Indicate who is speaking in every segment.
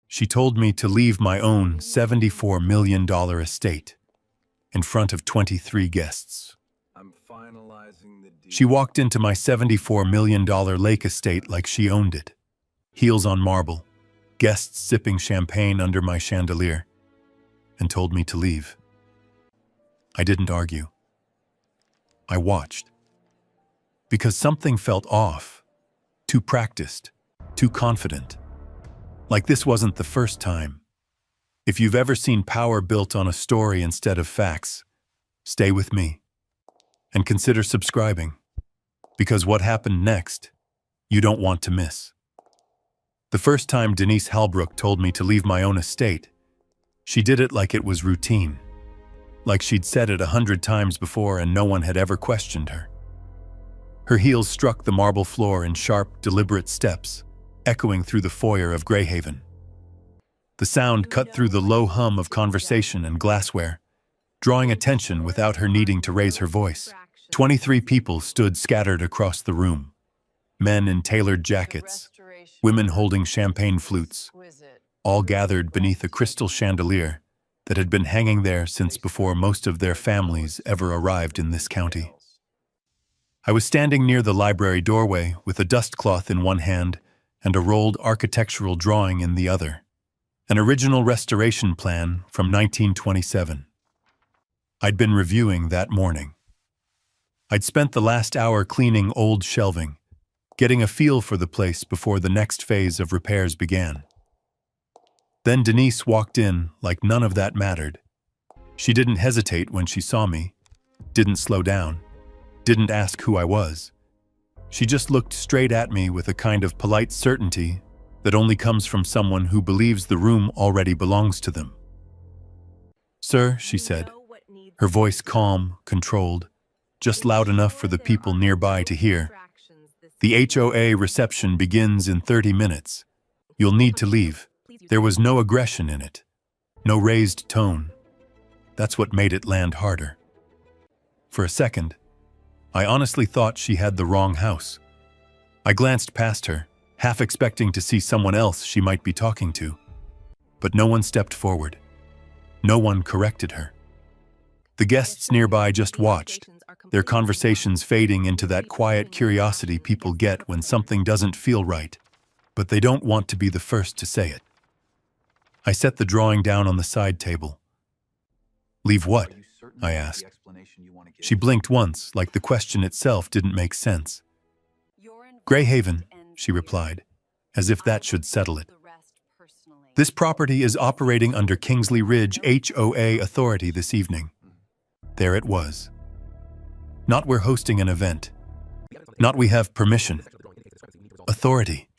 Speaker 1: She told me to leave my own $74 million estate in front of 23 guests.
Speaker 2: I'm finalizing the deal.
Speaker 1: She walked into my $74 million lake estate like she owned it. Heels on marble, guests sipping champagne under my chandelier, and told me to leave. I didn't argue. I watched. Because something felt off, too practiced, too confident. Like this wasn't the first time. If you've ever seen power built on a story instead of facts, stay with me and consider subscribing, because what happened next, you don't want to miss. The first time Denise Halbrook told me to leave my own estate, she did it like it was routine, like she'd said it 100 times before and no one had ever questioned her. Her heels struck the marble floor in sharp, deliberate steps, echoing through the foyer of Greyhaven. The sound cut through the low hum of conversation and glassware, drawing attention without her needing to raise her voice. 23 people stood scattered across the room. Men in tailored jackets, women holding champagne flutes, all gathered beneath a crystal chandelier that had been hanging there since before most of their families ever arrived in this county. I was standing near the library doorway with a dustcloth in one hand and a rolled architectural drawing in the other, an original restoration plan from 1927. I'd been reviewing that morning. I'd spent the last hour cleaning old shelving, getting a feel for the place before the next phase of repairs began. Then Denise walked in like none of that mattered. She didn't hesitate when she saw me, didn't slow down, didn't ask who I was. She just looked straight at me with a kind of polite certainty that only comes from someone who believes the room already belongs to them. "Sir," she said, her voice calm, controlled, just loud enough for the people nearby to hear. "The HOA reception begins in 30 minutes. You'll need to leave." There was no aggression in it, no raised tone. That's what made it land harder. For a second, I honestly thought she had the wrong house. I glanced past her, half expecting to see someone else she might be talking to. But no one stepped forward. No one corrected her. The guests nearby just watched, their conversations fading into that quiet curiosity people get when something doesn't feel right, but they don't want to be the first to say it. I set the drawing down on the side table. "Leave what?" I asked. She blinked once, like the question itself didn't make sense. "Greyhaven," she replied, as if that should settle it. "This property is operating under Kingsley Ridge HOA authority this evening." There it was. Not "we're hosting an event." Not "we have permission." Authority.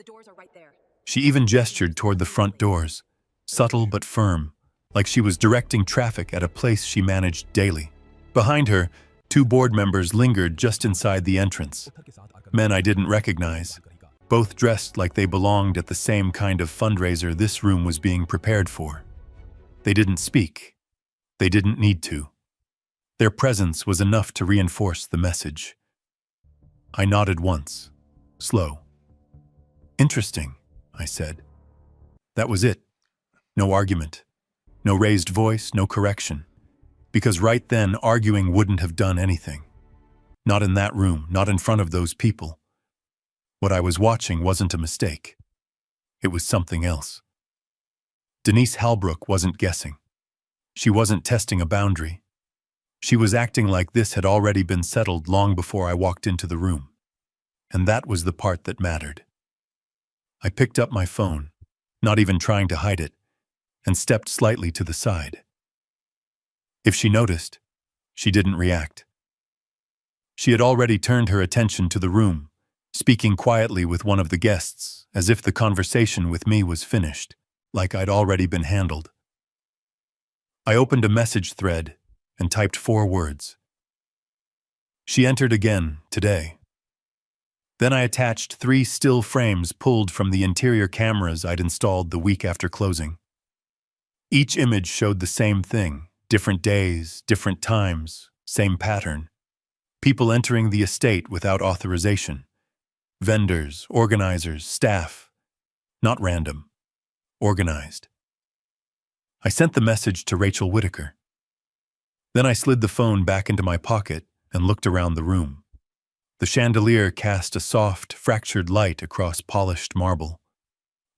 Speaker 1: She even gestured toward the front doors, subtle but firm, like she was directing traffic at a place she managed daily. Behind her, 2 board members lingered just inside the entrance. Men I didn't recognize, both dressed like they belonged at the same kind of fundraiser this room was being prepared for. They didn't speak. They didn't need to. Their presence was enough to reinforce the message. I nodded once, slow. "Interesting," I said. That was it. No argument. No raised voice, no correction. Because right then, arguing wouldn't have done anything. Not in that room, not in front of those people. What I was watching wasn't a mistake. It was something else. Denise Halbrook wasn't guessing. She wasn't testing a boundary. She was acting like this had already been settled long before I walked into the room. And that was the part that mattered. I picked up my phone, not even trying to hide it, and stepped slightly to the side. If she noticed, she didn't react. She had already turned her attention to the room, speaking quietly with one of the guests, as if the conversation with me was finished, like I'd already been handled. I opened a message thread and typed 4 words. She entered again today. Then I attached 3 still frames pulled from the interior cameras I'd installed the week after closing. Each image showed the same thing, different days, different times, same pattern. People entering the estate without authorization. Vendors, organizers, staff. Not random. organized. I sent the message to Rachel Whitaker. Then I slid the phone back into my pocket and looked around the room. The chandelier cast a soft, fractured light across polished marble.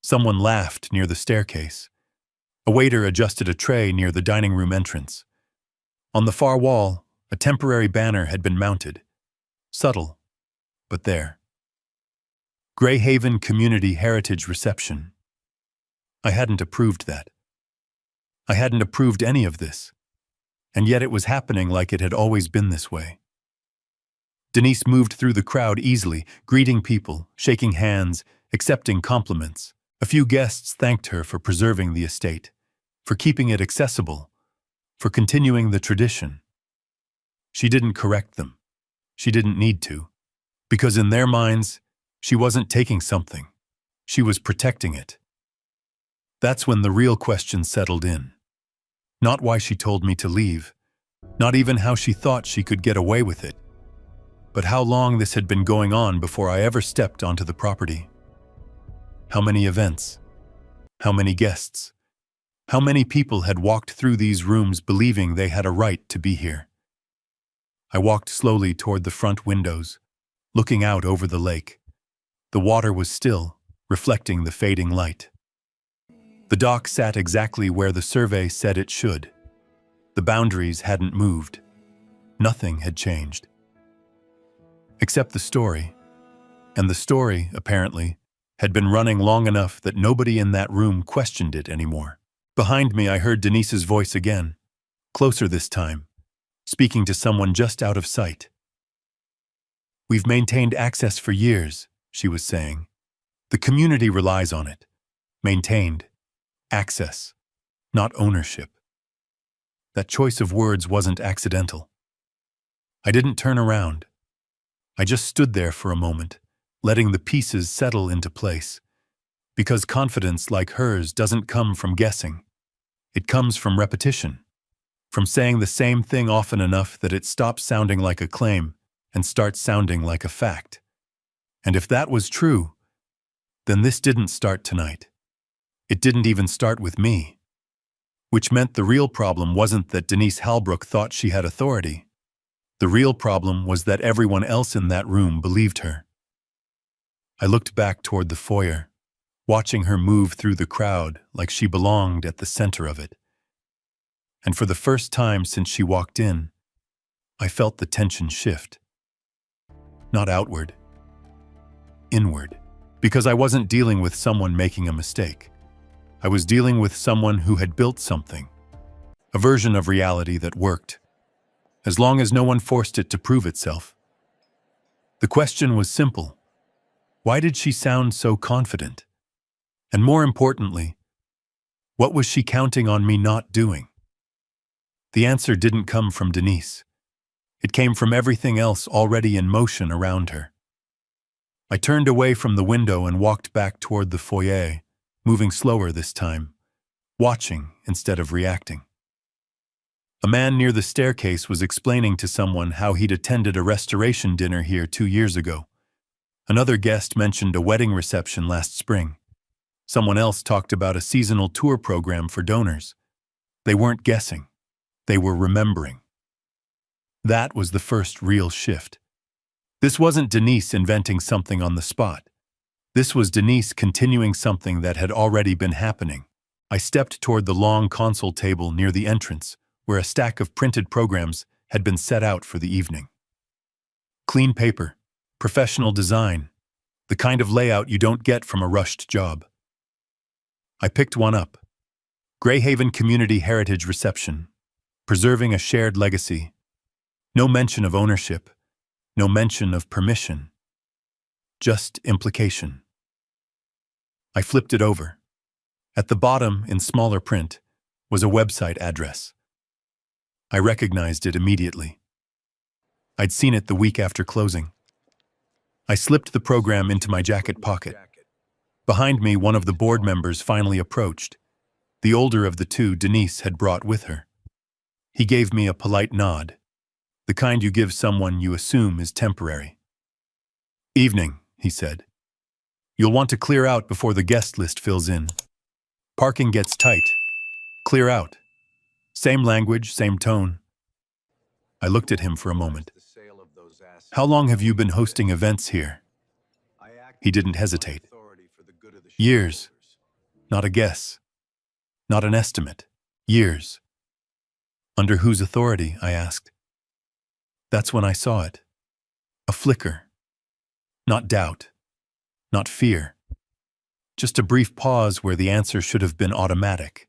Speaker 1: Someone laughed near the staircase. A waiter adjusted a tray near the dining room entrance. On the far wall, a temporary banner had been mounted. Subtle, but there. Greyhaven Community Heritage Reception. I hadn't approved that. I hadn't approved any of this. And yet it was happening like it had always been this way. Denise moved through the crowd easily, greeting people, shaking hands, accepting compliments. A few guests thanked her for preserving the estate, for keeping it accessible, for continuing the tradition. She didn't correct them. She didn't need to. Because in their minds, she wasn't taking something. She was protecting it. That's when the real question settled in. Not why she told me to leave, not even how she thought she could get away with it, but how long this had been going on before I ever stepped onto the property. How many events? How many guests? How many people had walked through these rooms believing they had a right to be here? I walked slowly toward the front windows, looking out over the lake. The water was still, reflecting the fading light. The dock sat exactly where the survey said it should. The boundaries hadn't moved. Nothing had changed. Except the story. And the story, apparently, had been running long enough that nobody in that room questioned it anymore. Behind me, I heard Denise's voice again, closer this time, speaking to someone just out of sight. "We've maintained access for years," she was saying. "The community relies on it. Maintained. Access, not ownership." That choice of words wasn't accidental. I didn't turn around. I just stood there for a moment, letting the pieces settle into place. Because confidence like hers doesn't come from guessing. It comes from repetition, from saying the same thing often enough that it stops sounding like a claim and starts sounding like a fact. And if that was true, then this didn't start tonight. It didn't even start with me. Which meant the real problem wasn't that Denise Halbrook thought she had authority. The real problem was that everyone else in that room believed her. I looked back toward the foyer, watching her move through the crowd like she belonged at the center of it. And for the first time since she walked in, I felt the tension shift. Not outward, inward. Because I wasn't dealing with someone making a mistake. I was dealing with someone who had built something, a version of reality that worked, as long as no one forced it to prove itself. The question was simple. Why did she sound so confident? And more importantly, what was she counting on me not doing? The answer didn't come from Denise. It came from everything else already in motion around her. I turned away from the window and walked back toward the foyer, moving slower this time, watching instead of reacting. A man near the staircase was explaining to someone how he'd attended a restoration dinner here 2 years ago. Another guest mentioned a wedding reception last spring. Someone else talked about a seasonal tour program for donors. They weren't guessing. They were remembering. That was the first real shift. This wasn't Denise inventing something on the spot. This was Denise continuing something that had already been happening. I stepped toward the long console table near the entrance, where a stack of printed programs had been set out for the evening. Clean paper, professional design, the kind of layout you don't get from a rushed job. I picked one up. Greyhaven Community Heritage Reception, preserving a shared legacy. No mention of ownership, no mention of permission. Just implication. I flipped it over. At the bottom, in smaller print, was a website address. I recognized it immediately. I'd seen it the week after closing. I slipped the program into my jacket pocket. Behind me, one of the board members finally approached. The older of the two Denise had brought with her. He gave me a polite nod, the kind you give someone you assume is temporary. "Evening," he said. "You'll want to clear out before the guest list fills in." Parking gets tight. Clear out. Same language, same tone. I looked at him for a moment. How long have you been hosting events here? He didn't hesitate. Years. Not a guess. Not an estimate. Years. Under whose authority? I asked. That's when I saw it. A flicker. Not doubt. Not fear. Just a brief pause where the answer should have been automatic.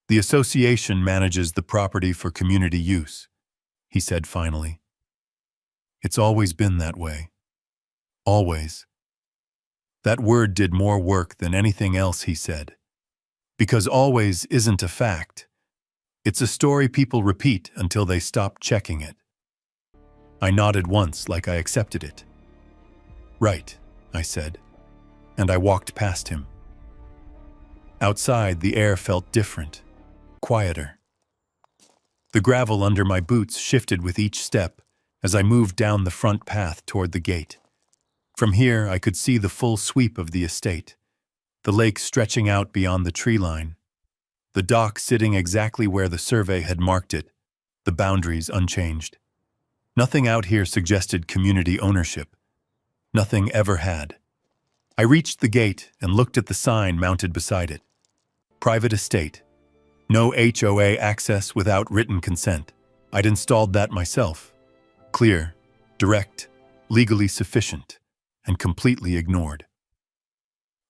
Speaker 1: The association manages the property for community use, he said finally. It's always been that way. Always. That word did more work than anything else he said. Because always isn't a fact. It's a story people repeat until they stop checking it. I nodded once like I accepted it. Right, I said, and I walked past him. Outside, the air felt different, quieter. The gravel under my boots shifted with each step as I moved down the front path toward the gate. From here, I could see the full sweep of the estate, the lake stretching out beyond the tree line, the dock sitting exactly where the survey had marked it, the boundaries unchanged. Nothing out here suggested community ownership. Nothing ever had. I reached the gate and looked at the sign mounted beside it. Private estate. No HOA access without written consent. I'd installed that myself. Clear, direct, legally sufficient, and completely ignored.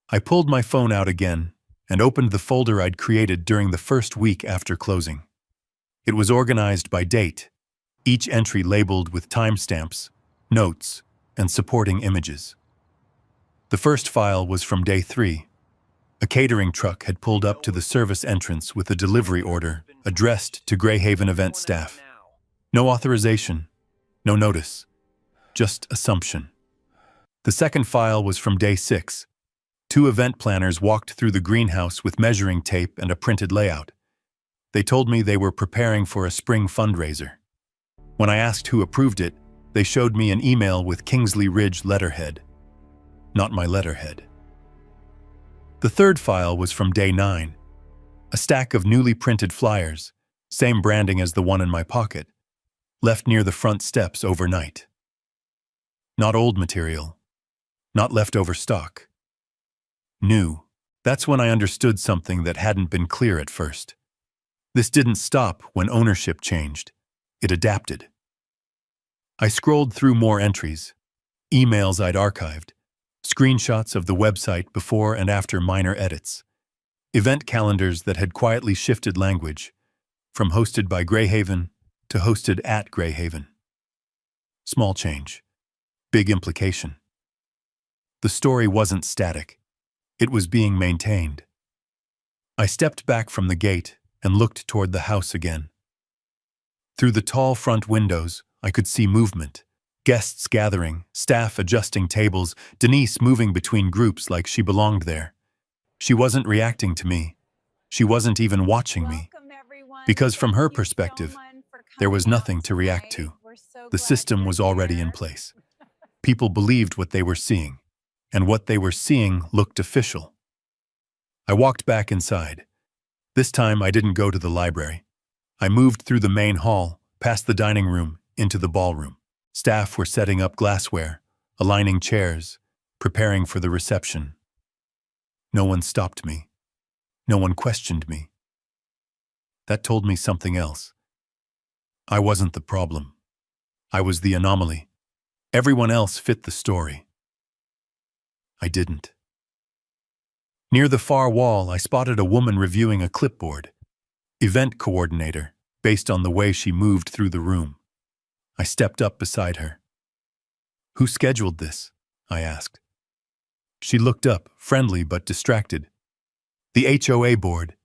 Speaker 1: I pulled my phone out again and opened the folder I'd created during the first week after closing. It was organized by date, each entry labeled with timestamps, notes, and supporting images. The first file was from day 3. A catering truck had pulled up to the service entrance with a delivery order addressed to Greyhaven event staff. No authorization, no notice, just assumption. The second file was from day 6. 2 event planners walked through the greenhouse with measuring tape and a printed layout. They told me they were preparing for a spring fundraiser. When I asked who approved it, they showed me an email with Kingsley Ridge letterhead. Not my letterhead. The third file was from day 9. A stack of newly printed flyers, same branding as the one in my pocket, left near the front steps overnight. Not old material. Not leftover stock. New. That's when I understood something that hadn't been clear at first. This didn't stop when ownership changed. It adapted. I scrolled through more entries, emails I'd archived, screenshots of the website before and after minor edits, event calendars that had quietly shifted language, from hosted by Greyhaven to hosted at Greyhaven. Small change. Big implication. The story wasn't static. It was being maintained. I stepped back from the gate and looked toward the house again. Through the tall front windows, I could see movement. Guests gathering, staff adjusting tables, Denise moving between groups like she belonged there. She wasn't reacting to me. She wasn't even watching me. Because from her perspective, there was nothing to react to. The system was already in place. People believed what they were seeing, and what they were seeing looked official. I walked back inside. This time I didn't go to the library. I moved through the main hall, past the dining room, into the ballroom. Staff were setting up glassware, aligning chairs, preparing for the reception. No one stopped me. No one questioned me. That told me something else. I wasn't the problem. I was the anomaly. Everyone else fit the story. I didn't. Near the far wall, I spotted a woman reviewing a clipboard. Event coordinator, based on the way she moved through the room. I stepped up beside her. Who scheduled this? I asked. She looked up, friendly but distracted. The HOA board.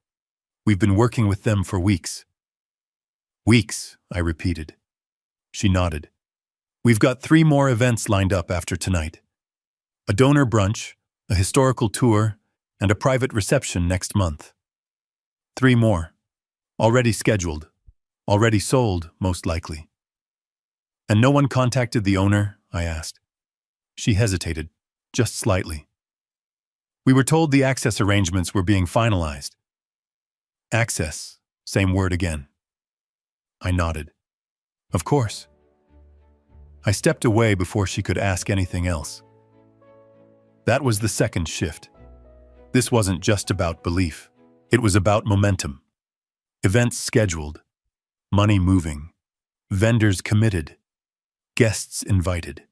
Speaker 1: We've been working with them for weeks. Weeks, I repeated. She nodded. We've got 3 more events lined up after tonight. A donor brunch, a historical tour, and a private reception next month. 3 more. Already scheduled. Already sold, most likely. And no one contacted the owner? I asked. She hesitated, just slightly. We were told the access arrangements were being finalized. Access, same word again. I nodded. Of course. I stepped away before she could ask anything else. That was the second shift. This wasn't just about belief. It was about momentum. Events scheduled, money moving, vendors committed, guests invited.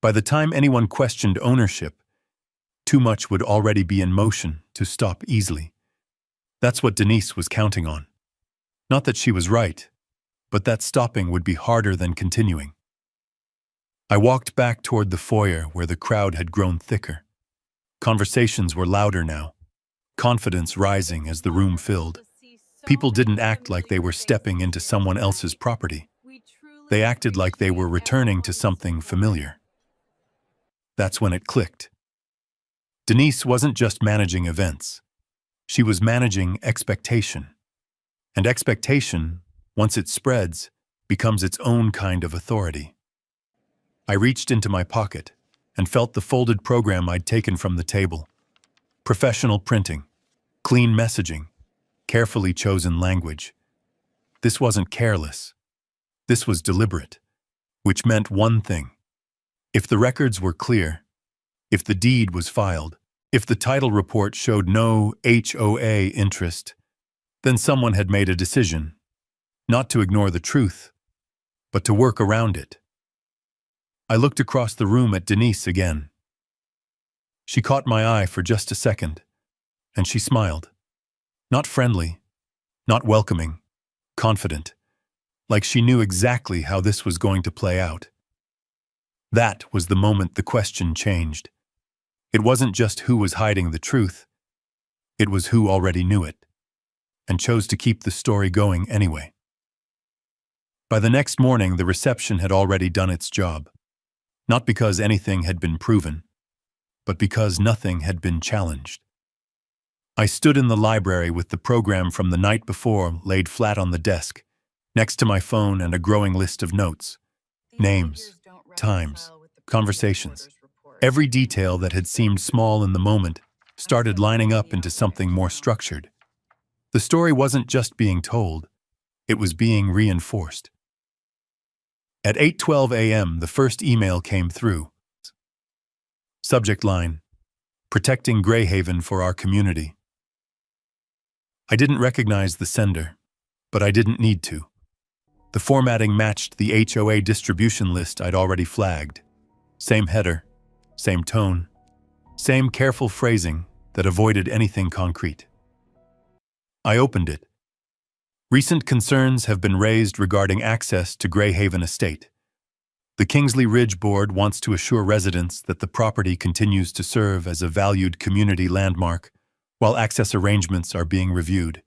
Speaker 1: By the time anyone questioned ownership, too much would already be in motion to stop easily. That's what Denise was counting on. Not that she was right, but that stopping would be harder than continuing. I walked back toward the foyer where the crowd had grown thicker. Conversations were louder now, confidence rising as the room filled. People didn't act like they were stepping into someone else's property. They acted like they were returning to something familiar. That's when it clicked. Denise wasn't just managing events. She was managing expectation. And expectation, once it spreads, becomes its own kind of authority. I reached into my pocket and felt the folded program I'd taken from the table. Professional printing, clean messaging, carefully chosen language. This wasn't careless. This was deliberate, which meant one thing. If the records were clear, if the deed was filed, if the title report showed no HOA interest, then someone had made a decision, not to ignore the truth, but to work around it. I looked across the room at Denise again. She caught my eye for just a second, and she smiled. Not friendly, not welcoming, confident, like she knew exactly how this was going to play out. That was the moment the question changed. It wasn't just who was hiding the truth, it was who already knew it, and chose to keep the story going anyway. By the next morning, the reception had already done its job. Not because anything had been proven, but because nothing had been challenged. I stood in the library with the program from the night before laid flat on the desk, next to my phone and a growing list of notes, names, times, conversations. Every detail that had seemed small in the moment started lining up into something more structured. The story wasn't just being told, it was being reinforced. At 8:12 a.m., the first email came through. Subject line, "Protecting Greyhaven for our community." I didn't recognize the sender, but I didn't need to. The formatting matched the HOA distribution list I'd already flagged. Same header, same tone, same careful phrasing that avoided anything concrete. I opened it. Recent concerns have been raised regarding access to Greyhaven Estate. The Kingsley Ridge Board wants to assure residents that the property continues to serve as a valued community landmark while access arrangements are being reviewed.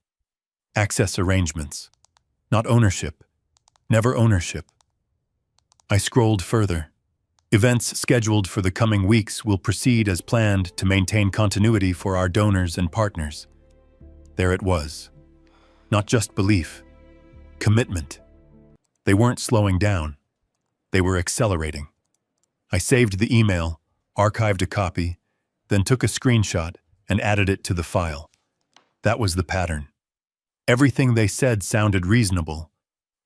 Speaker 1: Access arrangements, not ownership, never ownership. I scrolled further. Events scheduled for the coming weeks will proceed as planned to maintain continuity for our donors and partners. There it was. Not just belief, commitment. They weren't slowing down. They were accelerating. I saved the email, archived a copy, then took a screenshot and added it to the file. That was the pattern. Everything they said sounded reasonable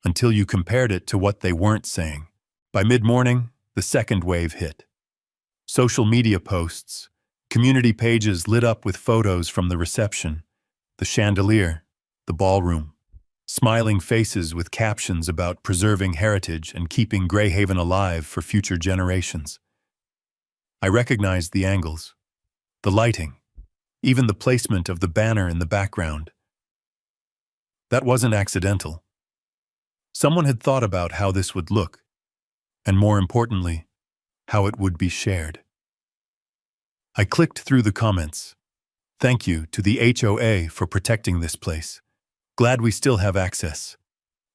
Speaker 1: until you compared it to what they weren't saying. By mid-morning, the second wave hit. Social media posts, community pages lit up with photos from the reception, the chandelier, the ballroom, smiling faces with captions about preserving heritage and keeping Greyhaven alive for future generations. I recognized the angles, the lighting, even the placement of the banner in the background. That wasn't accidental. Someone had thought about how this would look, and more importantly, how it would be shared. I clicked through the comments. Thank you to the HOA for protecting this place. Glad we still have access.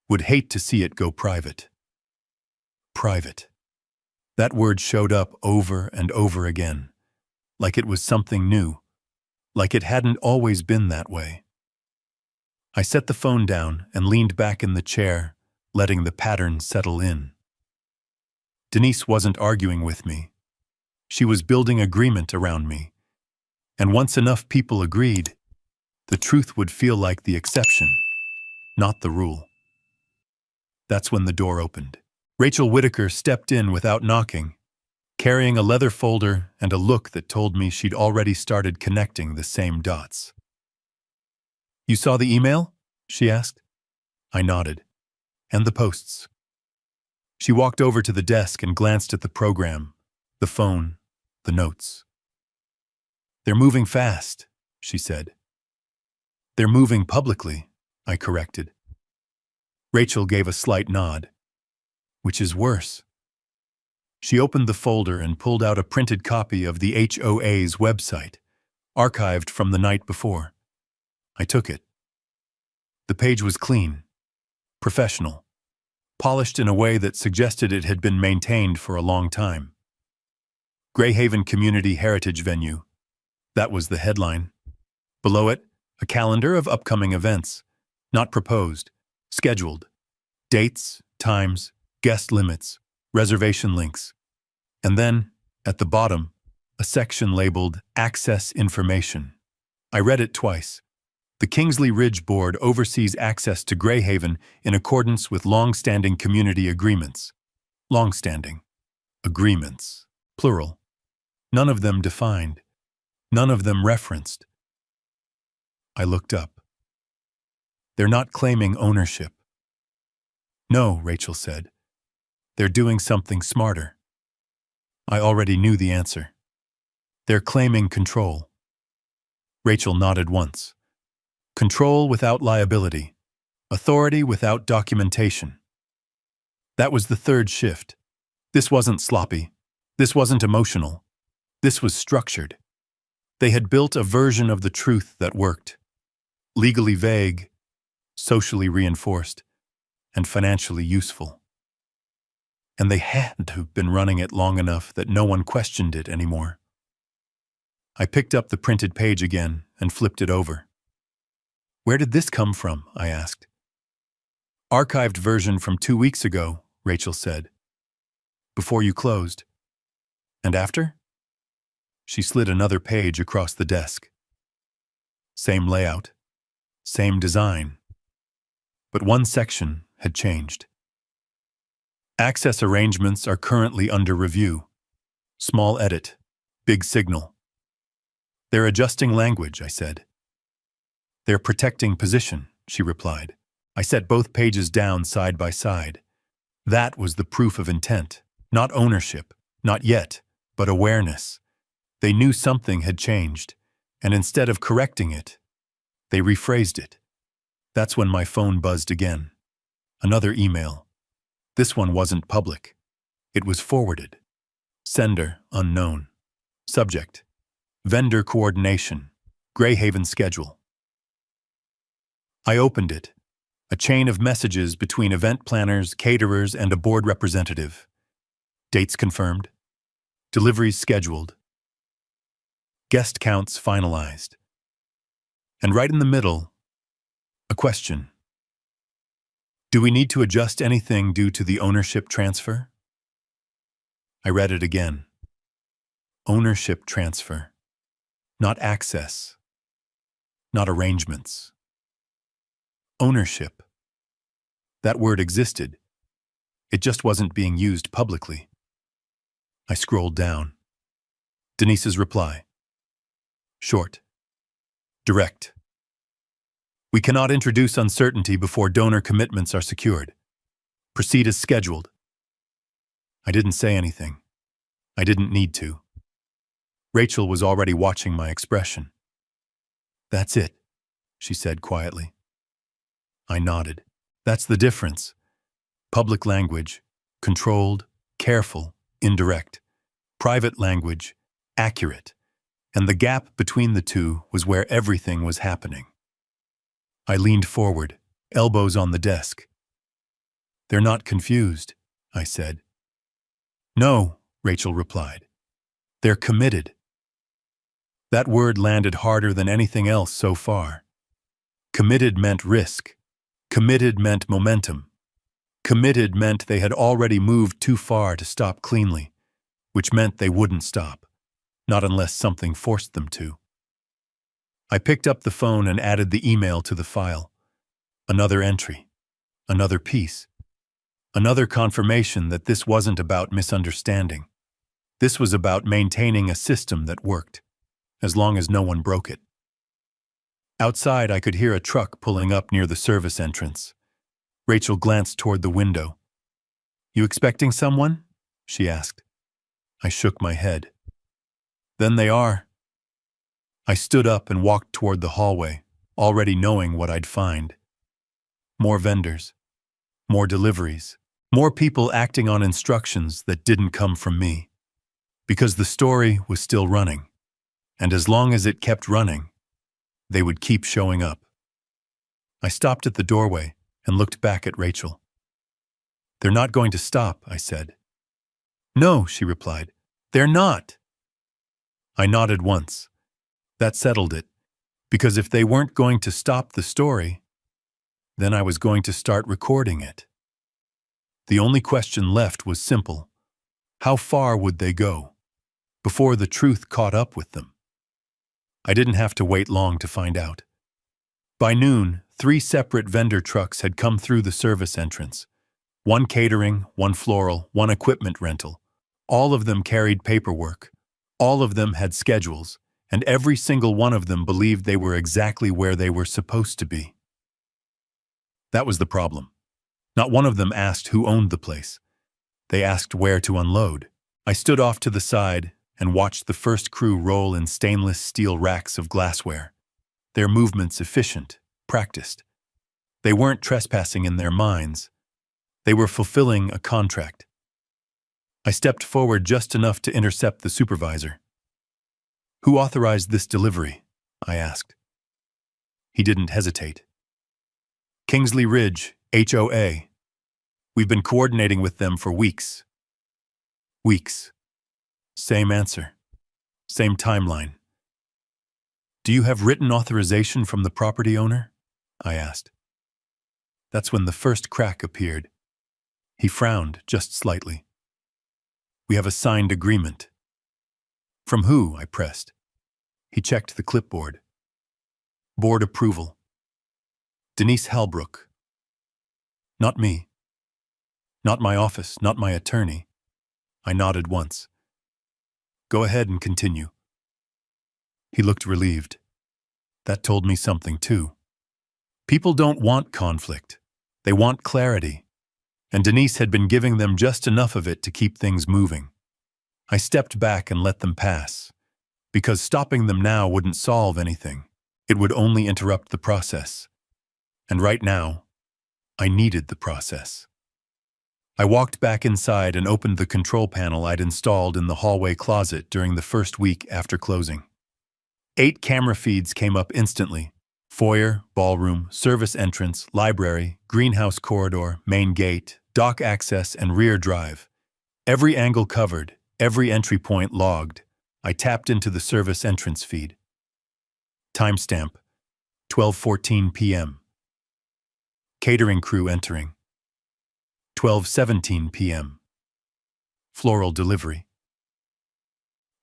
Speaker 1: Would hate to see it go private. Private. That word showed up over and over again, like it was something new, like it hadn't always been that way. I set the phone down and leaned back in the chair, letting the pattern settle in. Denise wasn't arguing with me. She was building agreement around me, And once enough people agreed, the truth would feel like the exception, not the rule. That's when the door opened. Rachel Whitaker stepped in without knocking, carrying a leather folder and a look that told me she'd already started connecting the same dots. "You saw the email?" she asked. I nodded. "And the posts." She walked over to the desk and glanced at the program, the phone, the notes. "They're moving fast," she said. "They're moving publicly," I corrected. Rachel gave a slight nod. "Which is worse?" She opened the folder and pulled out a printed copy of the HOA's website, archived from the night before. I took it. The page was clean, professional, polished in a way that suggested it had been maintained for a long time. Greyhaven Community Heritage Venue. That was the headline. Below it, a calendar of upcoming events, not proposed, scheduled. Dates, times, guest limits, reservation links. And then, at the bottom, a section labeled Access Information. I read it twice. The Kingsley Ridge Board oversees access to Greyhaven in accordance with long-standing community agreements. Long-standing. Agreements. Plural. None of them defined. None of them referenced. I looked up. "They're not claiming ownership." "No," Rachel said. "They're doing something smarter." I already knew the answer. "They're claiming control." Rachel nodded once. Control without liability. Authority without documentation. That was the third shift. This wasn't sloppy. This wasn't emotional. This was structured. They had built a version of the truth that worked. Legally vague, socially reinforced, and financially useful. And they had to have been running it long enough that no one questioned it anymore. I picked up the printed page again and flipped it over. "Where did this come from?" I asked. "Archived version from 2 weeks ago," Rachel said. "Before you closed." "And after?" She slid another page across the desk. Same layout, same design. But one section had changed. "Access arrangements are currently under review. Small edit, big signal." "They're adjusting language," I said. "They're protecting position," she replied. I set both pages down side by side. That was the proof of intent. Not ownership, not yet, but awareness. They knew something had changed, and instead of correcting it, they rephrased it. That's when my phone buzzed again. Another email. This one wasn't public. It was forwarded. Sender, unknown. Subject, vendor coordination, Greyhaven schedule. I opened it. A chain of messages between event planners, caterers, and a board representative. Dates confirmed. Deliveries scheduled. Guest counts finalized. And right in the middle, a question. "Do we need to adjust anything due to the ownership transfer?" I read it again. Ownership transfer. Not access. Not arrangements. Ownership. That word existed. It just wasn't being used publicly. I scrolled down. Denise's reply. Short. Direct. "We cannot introduce uncertainty before donor commitments are secured. Proceed as scheduled." I didn't say anything. I didn't need to. Rachel was already watching my expression. "That's it," she said quietly. I nodded. That's the difference. Public language, controlled, careful, indirect. Private language, accurate. And the gap between the two was where everything was happening. I leaned forward, elbows on the desk. "They're not confused," I said. "No," Rachel replied. "They're committed." That word landed harder than anything else so far. Committed meant risk. Committed meant momentum. Committed meant they had already moved too far to stop cleanly, which meant they wouldn't stop, not unless something forced them to. I picked up the phone and added the email to the file. Another entry. Another piece. Another confirmation that this wasn't about misunderstanding. This was about maintaining a system that worked, as long as no one broke it. Outside, I could hear a truck pulling up near the service entrance. Rachel glanced toward the window. "You expecting someone?" she asked. I shook my head. "Then they are." I stood up and walked toward the hallway, already knowing what I'd find. More vendors. More deliveries. More people acting on instructions that didn't come from me. Because the story was still running. And as long as it kept running, they would keep showing up. I stopped at the doorway and looked back at Rachel. "They're not going to stop," I said. "No," she replied. "They're not." I nodded once. That settled it, because if they weren't going to stop the story, then I was going to start recording it. The only question left was simple. How far would they go before the truth caught up with them? I didn't have to wait long to find out. By noon, 3 separate vendor trucks had come through the service entrance. One catering, one floral, one equipment rental. All of them carried paperwork. All of them had schedules, and every single one of them believed they were exactly where they were supposed to be. That was the problem. Not one of them asked who owned the place. They asked where to unload. I stood off to the side and watched the first crew roll in stainless steel racks of glassware. Their movements efficient, practiced. They weren't trespassing in their minds. They were fulfilling a contract. I stepped forward just enough to intercept the supervisor. "Who authorized this delivery?" I asked. He didn't hesitate. "Kingsley Ridge, HOA. We've been coordinating with them for weeks." Weeks. Same answer. Same timeline. "Do you have written authorization from the property owner?" I asked. That's when the first crack appeared. He frowned just slightly. "We have a signed agreement." "From who?" I pressed. He checked the clipboard. "Board approval. Denise Halbrook." "Not me. Not my office, not my attorney." I nodded once. "Go ahead and continue." He looked relieved. That told me something too. People don't want conflict. They want clarity. And Denise had been giving them just enough of it to keep things moving. I stepped back and let them pass, because stopping them now wouldn't solve anything. It would only interrupt the process. And right now, I needed the process. I walked back inside and opened the control panel I'd installed in the hallway closet during the first week after closing. 8 camera feeds came up instantly. Foyer, ballroom, service entrance, library, greenhouse corridor, main gate, dock access, and rear drive. Every angle covered, every entry point logged. I tapped into the service entrance feed. Timestamp, 12:14 p.m. Catering crew entering. 12:17 p.m. Floral delivery.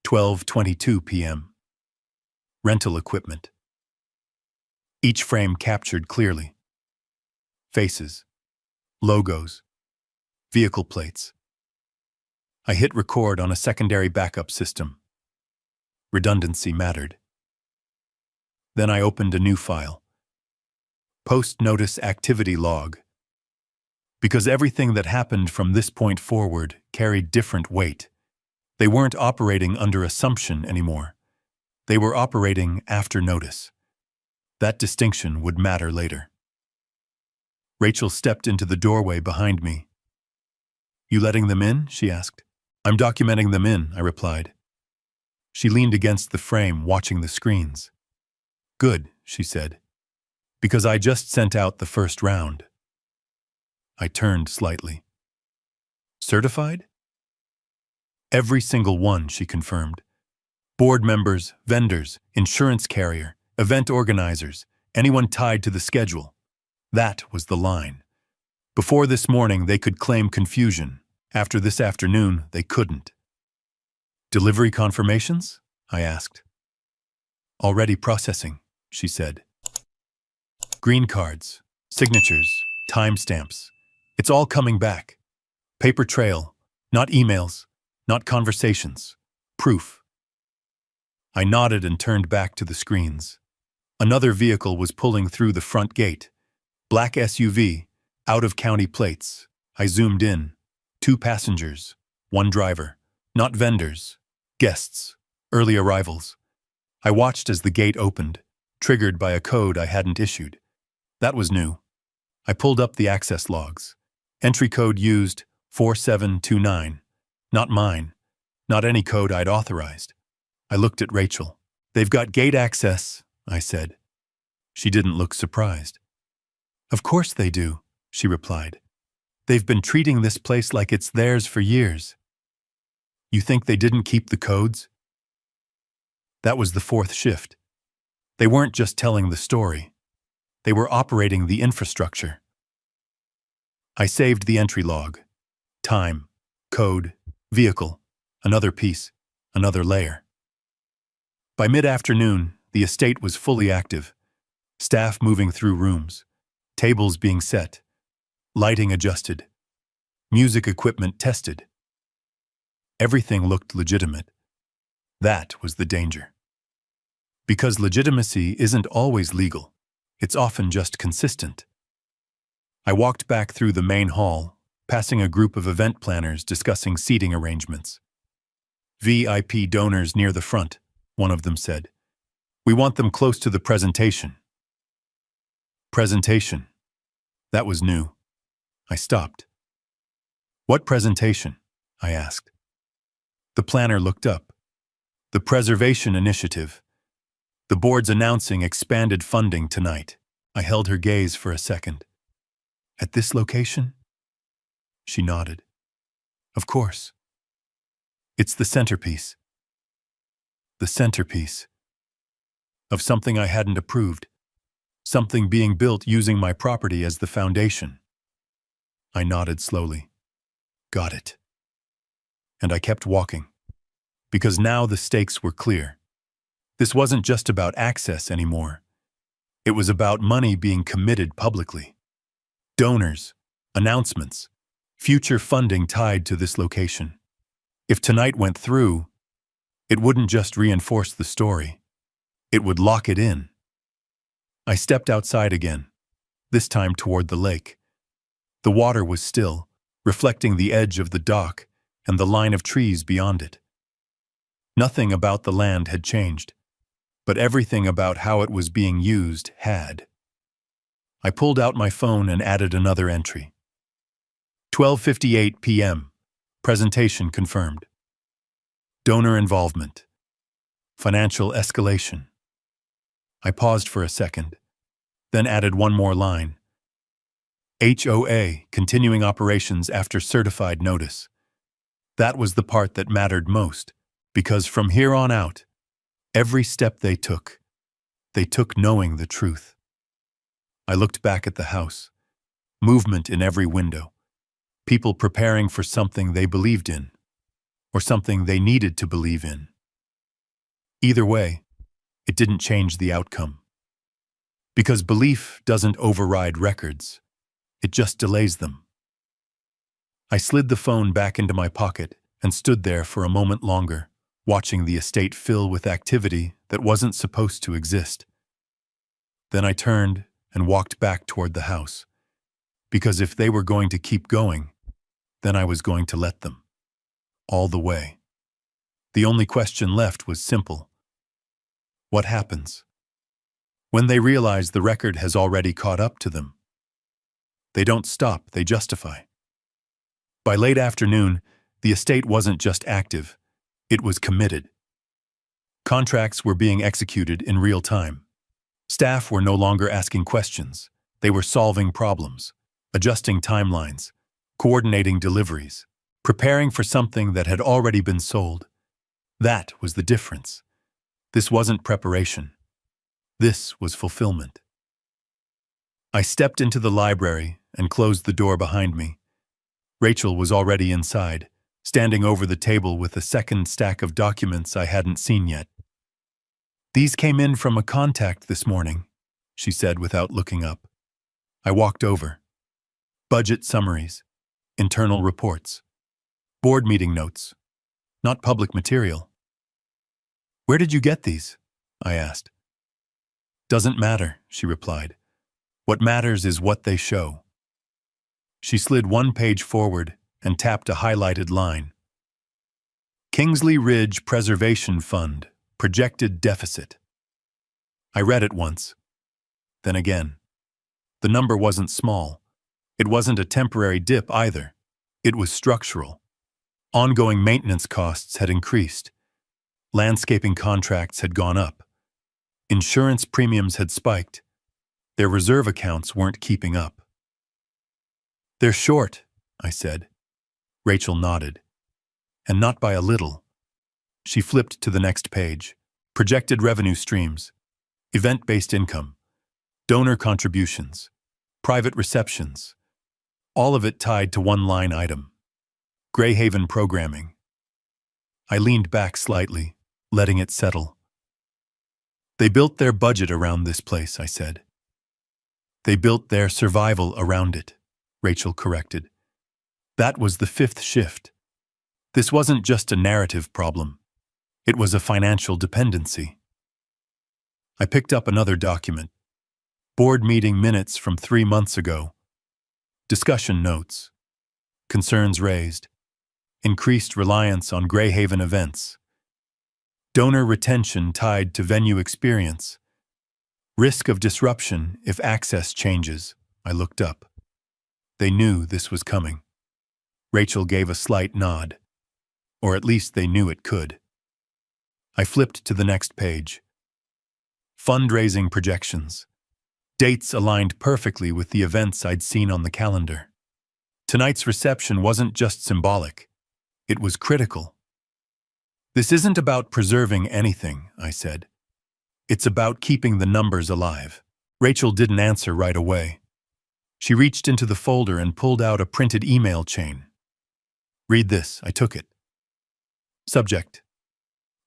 Speaker 1: 12:22 p.m. Rental equipment. Each frame captured clearly. Faces. Logos. Vehicle plates. I hit record on a secondary backup system. Redundancy mattered. Then I opened a new file. Post-notice activity log. Because everything that happened from this point forward carried different weight. They weren't operating under assumption anymore. They were operating after notice. That distinction would matter later. Rachel stepped into the doorway behind me. "You letting them in?" she asked. "I'm documenting them in," I replied. She leaned against the frame, watching the screens. "Good," she said, "because I just sent out the first round." I turned slightly. "Certified?" "Every single one," she confirmed. "Board members, vendors, insurance carrier, event organizers, anyone tied to the schedule." That was the line. Before this morning, they could claim confusion. After this afternoon, they couldn't. "Delivery confirmations?" I asked. "Already processing," she said. Green cards, signatures, timestamps. It's all coming back. Paper trail, not emails, not conversations. Proof. I nodded and turned back to the screens. Another vehicle was pulling through the front gate. Black SUV, out-of-county plates. I zoomed in. 2 passengers, 1 driver. Not vendors, guests, early arrivals. I watched as the gate opened, triggered by a code I hadn't issued. That was new. I pulled up the access logs. Entry code used 4729. Not mine. Not any code I'd authorized. I looked at Rachel. They've got gate access, I said. She didn't look surprised. Of course they do, she replied. They've been treating this place like it's theirs for years. You think they didn't keep the codes? That was the 4th shift. They weren't just telling the story. They were operating the infrastructure. I saved the entry log. Time, code, vehicle, another piece, another layer. By mid-afternoon, the estate was fully active. Staff moving through rooms, tables being set, lighting adjusted, music equipment tested. Everything looked legitimate. That was the danger. Because legitimacy isn't always legal. It's often just consistent. I walked back through the main hall, passing a group of event planners discussing seating arrangements. VIP donors near the front, one of them said. We want them close to the presentation. Presentation. That was new. I stopped. What presentation? I asked. The planner looked up. The Preservation Initiative. The board's announcing expanded funding tonight. I held her gaze for a second. At this location? She nodded. Of course. It's the centerpiece. The centerpiece. Of something I hadn't approved. Something being built using my property as the foundation. I nodded slowly. Got it. And I kept walking. Because now the stakes were clear. This wasn't just about access anymore. It was about money being committed publicly. Donors, announcements, future funding tied to this location. If tonight went through, it wouldn't just reinforce the story. It would lock it in. I stepped outside again, this time toward the lake. The water was still, reflecting the edge of the dock and the line of trees beyond it. Nothing about the land had changed, but everything about how it was being used had. I pulled out my phone and added another entry. 12:58 p.m. Presentation confirmed. Donor involvement. Financial escalation. I paused for a second, then added one more line. HOA, continuing operations after certified notice. That was the part that mattered most, because from here on out, every step they took knowing the truth. I looked back at the house. Movement in every window. People preparing for something they believed in, or something they needed to believe in. Either way, it didn't change the outcome. Because belief doesn't override records, it just delays them. I slid the phone back into my pocket and stood there for a moment longer, watching the estate fill with activity that wasn't supposed to exist. Then I turned and walked back toward the house, because if they were going to keep going, then I was going to let them. All the way. The only question left was simple. What happens? When they realize the record has already caught up to them. They don't stop, they justify. By late afternoon, the estate wasn't just active, it was committed. Contracts were being executed in real time. Staff were no longer asking questions. They were solving problems, adjusting timelines, coordinating deliveries, preparing for something that had already been sold. That was the difference. This wasn't preparation. This was fulfillment. I stepped into the library and closed the door behind me. Rachel was already inside, standing over the table with a second stack of documents I hadn't seen yet. These came in from a contact this morning, she said without looking up. I walked over. Budget summaries, internal reports, board meeting notes, not public material. Where did you get these? I asked. Doesn't matter, she replied. What matters is what they show. She slid one page forward and tapped a highlighted line. Kingsley Ridge Preservation Fund, projected deficit. I read it once, then again. The number wasn't small. It wasn't a temporary dip either. It was structural. Ongoing maintenance costs had increased. Landscaping contracts had gone up. Insurance premiums had spiked. Their reserve accounts weren't keeping up. They're short, I said. Rachel nodded. And not by a little. She flipped to the next page. Projected revenue streams, event-based income, donor contributions, private receptions, all of it tied to one line item. Greyhaven programming. I leaned back slightly, letting it settle. They built their budget around this place, I said. They built their survival around it, Rachel corrected. That was the fifth shift. This wasn't just a narrative problem. It was a financial dependency. I picked up another document. Board meeting minutes from 3 months ago. Discussion notes. Concerns raised. Increased reliance on Greyhaven events. Donor retention tied to venue experience. Risk of disruption if access changes. I looked up. They knew this was coming. Rachel gave a slight nod. Or at least they knew it could. I flipped to the next page. Fundraising projections. Dates aligned perfectly with the events I'd seen on the calendar. Tonight's reception wasn't just symbolic. It was critical. This isn't about preserving anything, I said. It's about keeping the numbers alive. Rachel didn't answer right away. She reached into the folder and pulled out a printed email chain. Read this, I took it. Subject: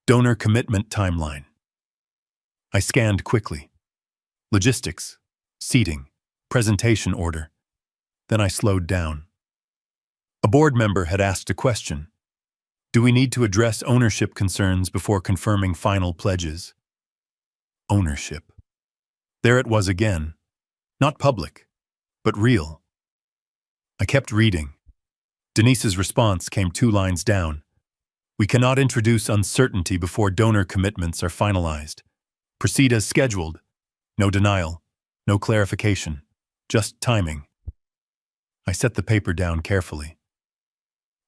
Speaker 1: Donor commitment timeline. I scanned quickly. Logistics, seating, presentation order. Then I slowed down. A board member had asked a question. Do we need to address ownership concerns before confirming final pledges? Ownership. There it was again. Not public, but real. I kept reading. Denise's response came 2 lines down. We cannot introduce uncertainty before donor commitments are finalized. Proceed as scheduled. No denial, no clarification, just timing. I set the paper down carefully.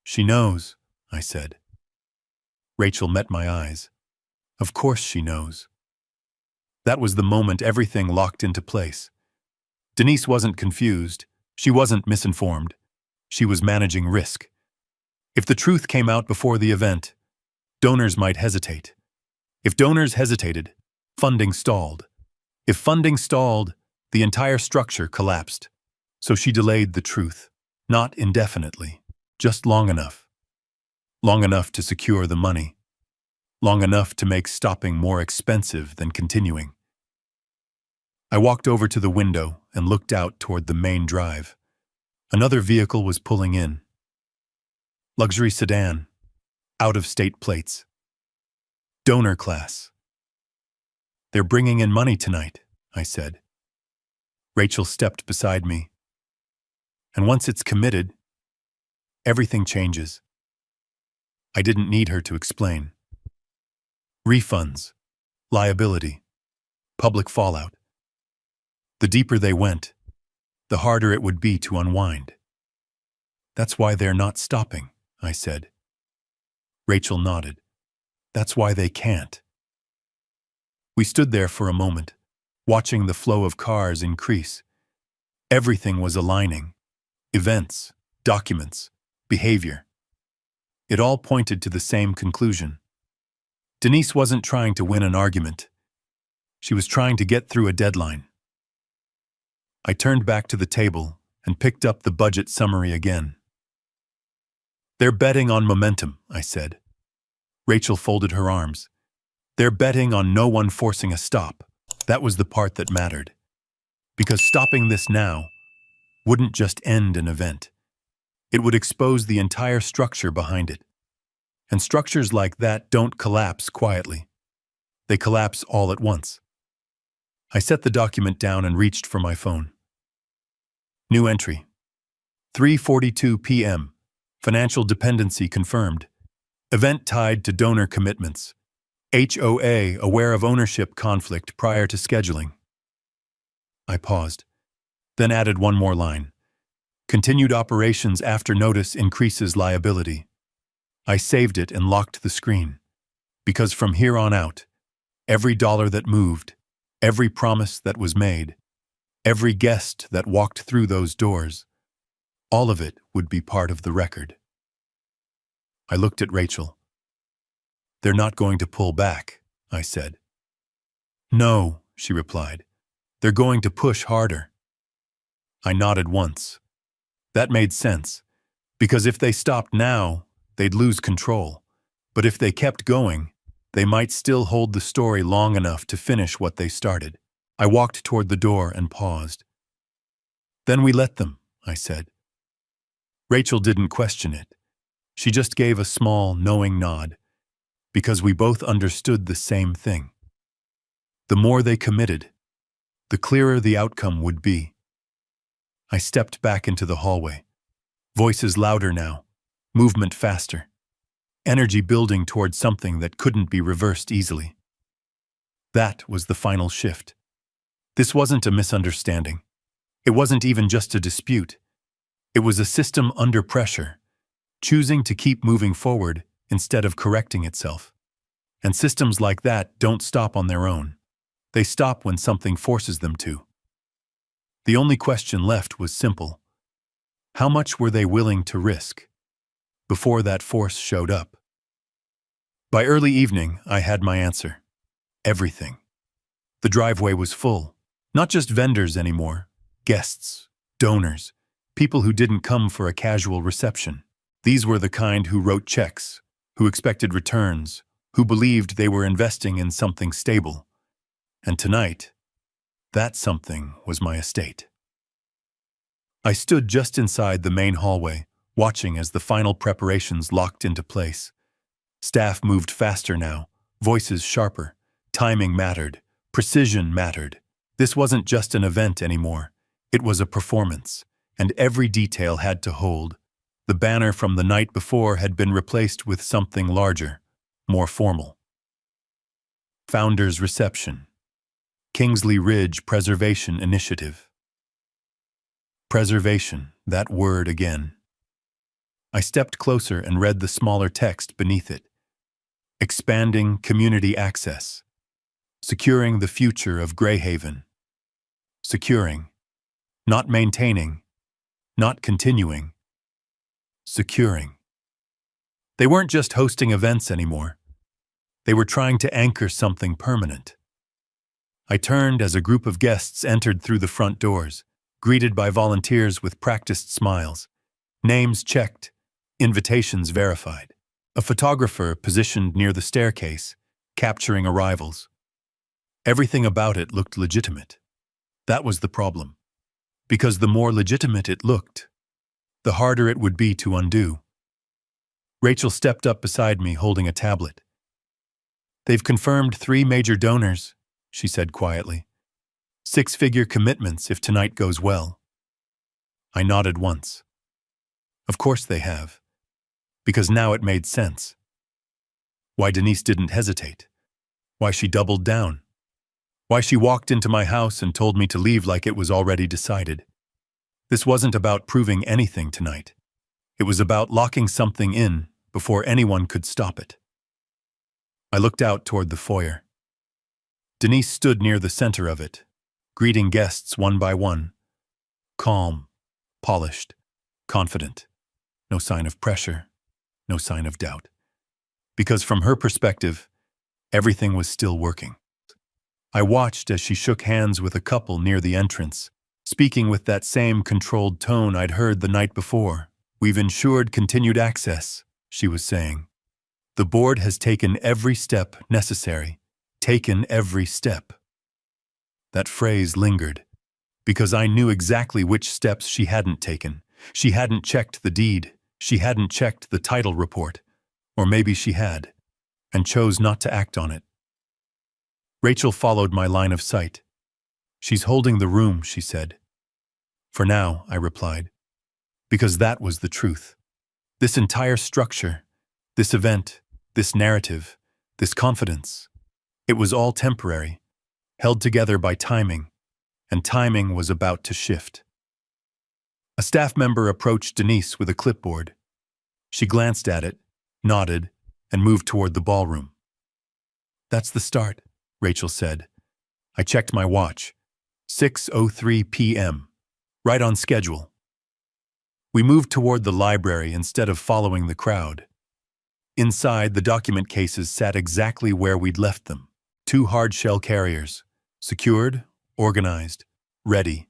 Speaker 1: She knows, I said. Rachel met my eyes. Of course she knows. That was the moment everything locked into place. Denise wasn't confused. She wasn't misinformed. She was managing risk. If the truth came out before the event, donors might hesitate. If donors hesitated, funding stalled. If funding stalled, the entire structure collapsed. So she delayed the truth, not indefinitely, just long enough. Long enough to secure the money. Long enough to make stopping more expensive than continuing. I walked over to the window and looked out toward the main drive. Another vehicle was pulling in. Luxury sedan. Out-of-state plates. Donor class. They're bringing in money tonight, I said. Rachel stepped beside me. And once it's committed, everything changes. I didn't need her to explain. Refunds, liability, public fallout. The deeper they went, the harder it would be to unwind. That's why they're not stopping, I said. Rachel nodded. That's why they can't. We stood there for a moment, watching the flow of cars increase. Everything was aligning. Events, documents, behavior. It all pointed to the same conclusion. Denise wasn't trying to win an argument. She was trying to get through a deadline. I turned back to the table and picked up the budget summary again. They're betting on momentum, I said. Rachel folded her arms. They're betting on no one forcing a stop. That was the part that mattered. Because stopping this now wouldn't just end an event. It would expose the entire structure behind it. And structures like that don't collapse quietly. They collapse all at once. I set the document down and reached for my phone. New entry. 3:42 p.m. Financial dependency confirmed. Event tied to donor commitments. HOA aware of ownership conflict prior to scheduling. I paused, then added one more line. Continued operations after notice increases liability. I saved it and locked the screen. Because from here on out, every dollar that moved, every promise that was made, every guest that walked through those doors, all of it would be part of the record. I looked at Rachel. They're not going to pull back, I said. No, she replied. They're going to push harder. I nodded once. That made sense, because if they stopped now, they'd lose control. But if they kept going, they might still hold the story long enough to finish what they started. I walked toward the door and paused. Then we let them, I said. Rachel didn't question it. She just gave a small, knowing nod, because we both understood the same thing. The more they committed, the clearer the outcome would be. I stepped back into the hallway. Voices louder now, movement faster, energy building toward something that couldn't be reversed easily. That was the final shift. This wasn't a misunderstanding. It wasn't even just a dispute. It was a system under pressure, choosing to keep moving forward instead of correcting itself. And systems like that don't stop on their own. They stop when something forces them to. The only question left was simple. How much were they willing to risk before that force showed up? By early evening, I had my answer. Everything. The driveway was full. Not just vendors anymore. Guests, donors, people who didn't come for a casual reception. These were the kind who wrote checks, who expected returns, who believed they were investing in something stable. And tonight, that something was my estate. I stood just inside the main hallway, watching as the final preparations locked into place. Staff moved faster now, voices sharper, timing mattered, precision mattered. This wasn't just an event anymore. It was a performance, and every detail had to hold. The banner from the night before had been replaced with something larger, more formal. Founders Reception. Kingsley Ridge Preservation Initiative. Preservation, that word again. I stepped closer and read the smaller text beneath it. Expanding community access. Securing the future of Greyhaven. Securing. Not maintaining. Not continuing. Securing. They weren't just hosting events anymore. They were trying to anchor something permanent. I turned as a group of guests entered through the front doors, greeted by volunteers with practiced smiles. Names checked, invitations verified. A photographer positioned near the staircase, capturing arrivals. Everything about it looked legitimate. That was the problem. Because the more legitimate it looked, the harder it would be to undo. Rachel stepped up beside me holding a tablet. They've confirmed 3 major donors, she said quietly. 6-figure commitments if tonight goes well. I nodded once. Of course they have. Because now it made sense. Why Denise didn't hesitate. Why she doubled down. Why she walked into my house and told me to leave like it was already decided. This wasn't about proving anything tonight. It was about locking something in before anyone could stop it. I looked out toward the foyer. Denise stood near the center of it, greeting guests one by one. Calm, polished, confident. No sign of pressure, no sign of doubt. Because from her perspective, everything was still working. I watched as she shook hands with a couple near the entrance, speaking with that same controlled tone I'd heard the night before. We've ensured continued access, she was saying. The board has taken every step necessary, Taken every step. That phrase lingered, because I knew exactly which steps she hadn't taken. She hadn't checked the deed. She hadn't checked the title report. Or maybe she had, and chose not to act on it. Rachel followed my line of sight. She's holding the room, she said. For now, I replied, because that was the truth. This entire structure, this event, this narrative, this confidence, it was all temporary, held together by timing, and timing was about to shift. A staff member approached Denise with a clipboard. She glanced at it, nodded, and moved toward the ballroom. That's the start, Rachel said. I checked my watch. 6:03 p.m. Right on schedule. We moved toward the library instead of following the crowd. Inside, the document cases sat exactly where we'd left them. 2 hard-shell carriers. Secured, organized, ready.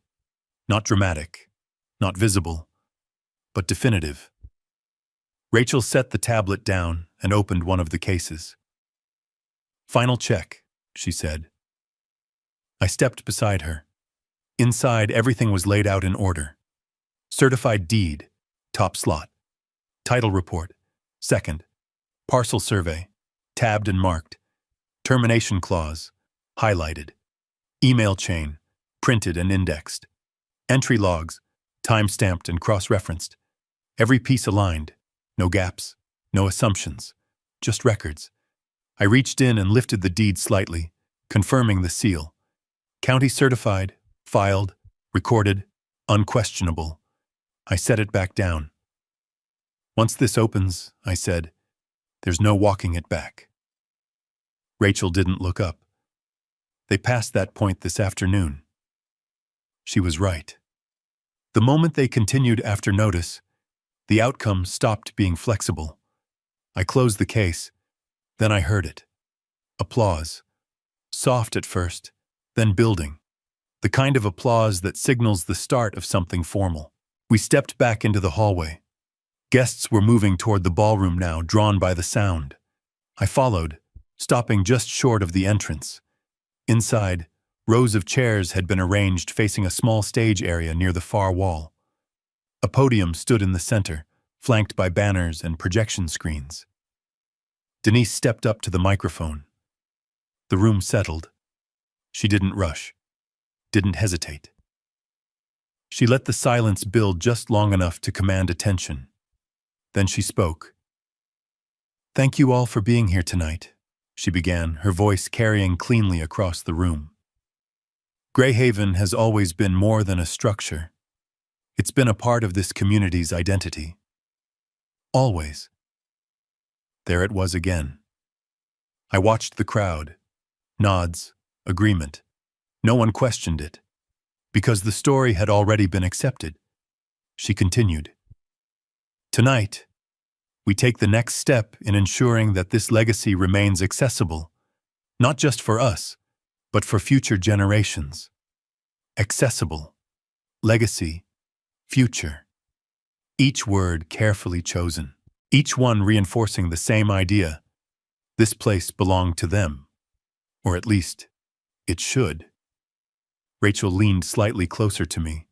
Speaker 1: Not dramatic, not visible, but definitive. Rachel set the tablet down and opened one of the cases. Final check, she said. I stepped beside her. Inside, everything was laid out in order. Certified deed, top slot. Title report, second. Parcel survey, tabbed and marked. Termination clause, highlighted. Email chain, printed and indexed. Entry logs, time-stamped and cross-referenced. Every piece aligned, no gaps, no assumptions, just records. I reached in and lifted the deed slightly, confirming the seal. County certified, filed, recorded, unquestionable. I set it back down. Once this opens, I said, there's no walking it back. Rachel didn't look up. They passed that point this afternoon. She was right. The moment they continued after notice, the outcome stopped being flexible. I closed the case. Then I heard it. Applause. Soft at first, then building. The kind of applause that signals the start of something formal. We stepped back into the hallway. Guests were moving toward the ballroom now, drawn by the sound. I followed, stopping just short of the entrance. Inside, rows of chairs had been arranged facing a small stage area near the far wall. A podium stood in the center, flanked by banners and projection screens. Denise stepped up to the microphone. The room settled. She didn't rush, didn't hesitate. She let the silence build just long enough to command attention. Then she spoke. Thank you all for being here tonight, she began, her voice carrying cleanly across the room. Greyhaven has always been more than a structure. It's been a part of this community's identity. Always. There it was again. I watched the crowd. Nods, agreement. No one questioned it. Because the story had already been accepted. She continued. Tonight, we take the next step in ensuring that this legacy remains accessible, not just for us, but for future generations. Accessible, legacy, future. Each word carefully chosen, each one reinforcing the same idea. This place belonged to them, or at least, it should. Rachel leaned slightly closer to me.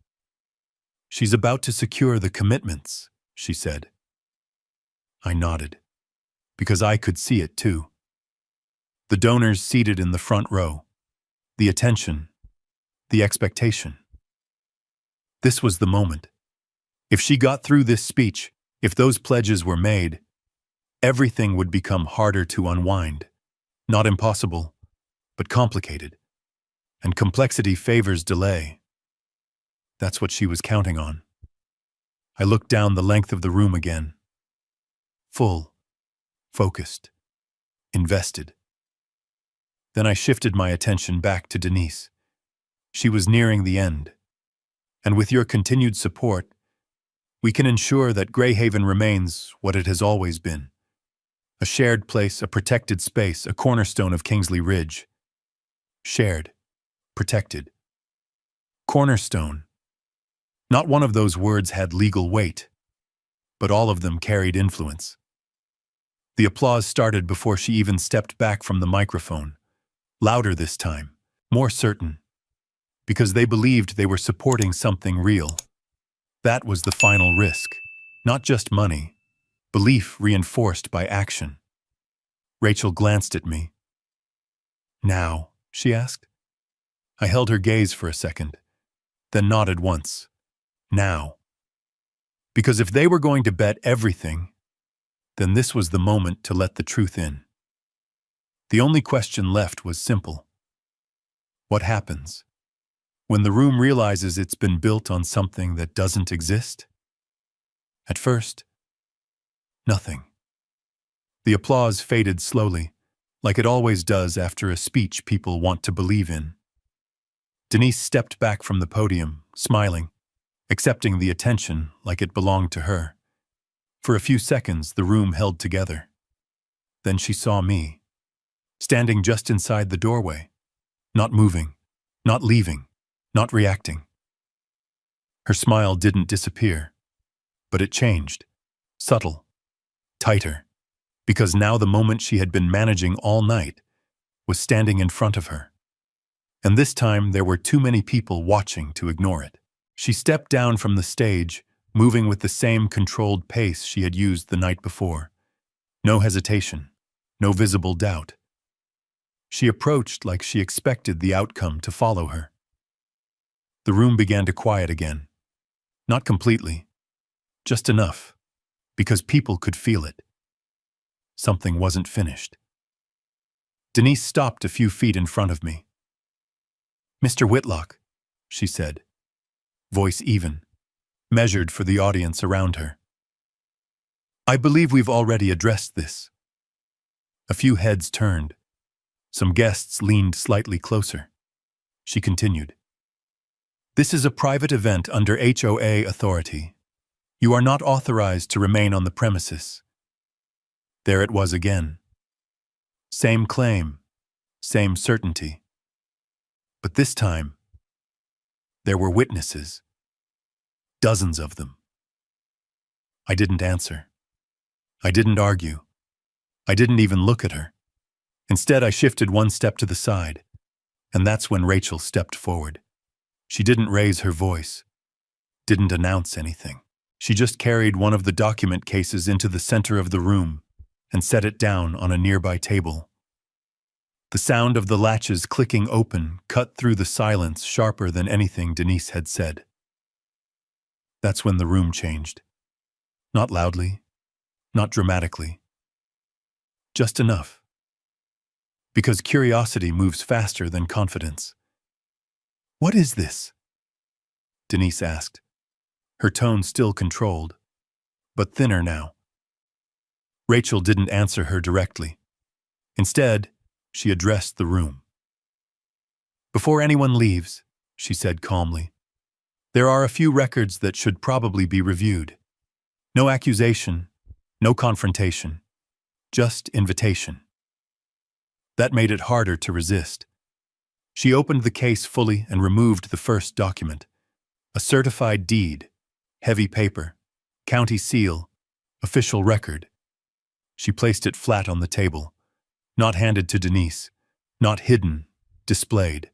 Speaker 1: She's about to secure the commitments, she said. I nodded, because I could see it too. The donors seated in the front row, the attention, the expectation. This was the moment. If she got through this speech, if those pledges were made, everything would become harder to unwind. Not impossible, but complicated. And complexity favors delay. That's what she was counting on. I looked down the length of the room again. Full, focused, invested. Then I shifted my attention back to Denise. She was nearing the end. And with your continued support, we can ensure that Greyhaven remains what it has always been. A shared place, a protected space, a cornerstone of Kingsley Ridge. Shared, protected. Cornerstone. Not one of those words had legal weight, but all of them carried influence. The applause started before she even stepped back from the microphone. Louder this time, more certain, because they believed they were supporting something real. That was the final risk, not just money, belief reinforced by action. Rachel glanced at me. "Now?" she asked. I held her gaze for a second, then nodded once. Now. Because if they were going to bet everything, then this was the moment to let the truth in. The only question left was simple. What happens when the room realizes it's been built on something that doesn't exist? At first, nothing. The applause faded slowly, like it always does after a speech people want to believe in. Denise stepped back from the podium, smiling, accepting the attention like it belonged to her. For a few seconds, the room held together. Then she saw me, standing just inside the doorway, not moving, not leaving, not reacting. Her smile didn't disappear, but it changed, subtle, tighter, because now the moment she had been managing all night was standing in front of her. And this time there were too many people watching to ignore it. She stepped down from the stage, moving with the same controlled pace she had used the night before. No hesitation, no visible doubt. She approached like she expected the outcome to follow her. The room began to quiet again. Not completely, just enough, because people could feel it. Something wasn't finished. Denise stopped a few feet in front of me. "Mr. Whitlock," she said, voice even, measured for the audience around her. "I believe we've already addressed this." A few heads turned. Some guests leaned slightly closer. She continued. "This is a private event under HOA authority. You are not authorized to remain on the premises." There it was again. Same claim, same certainty. But this time, there were witnesses. Dozens of them. I didn't answer. I didn't argue. I didn't even look at her. Instead, I shifted one step to the side, and that's when Rachel stepped forward. She didn't raise her voice, didn't announce anything. She just carried one of the document cases into the center of the room and set it down on a nearby table. The sound of the latches clicking open cut through the silence sharper than anything Denise had said. That's when the room changed. Not loudly, not dramatically. Just enough. Because curiosity moves faster than confidence. "What is this?" Denise asked, her tone still controlled, but thinner now. Rachel didn't answer her directly. Instead, she addressed the room. "Before anyone leaves," she said calmly, "there are a few records that should probably be reviewed. No accusation, no confrontation, just invitation." That made it harder to resist. She opened the case fully and removed the first document. A certified deed, heavy paper, county seal, official record. She placed it flat on the table, not handed to Denise, not hidden, displayed.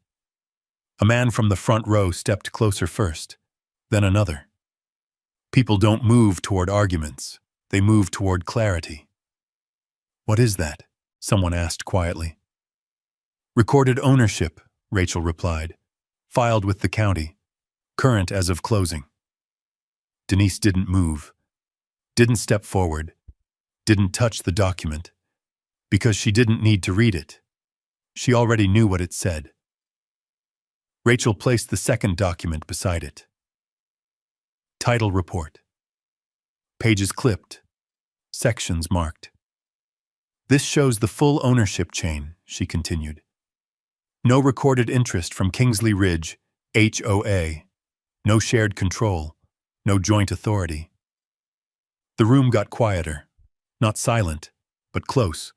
Speaker 1: A man from the front row stepped closer first, then another. People don't move toward arguments, they move toward clarity. "What is that?" someone asked quietly. "Recorded ownership," Rachel replied, "filed with the county, current as of closing." Denise didn't move, didn't step forward, didn't touch the document, because she didn't need to read it. She already knew what it said. Rachel placed the second document beside it. Title report. Pages clipped, sections marked. "This shows the full ownership chain," she continued. "No recorded interest from Kingsley Ridge, HOA. No shared control, no joint authority." The room got quieter, not silent, but close.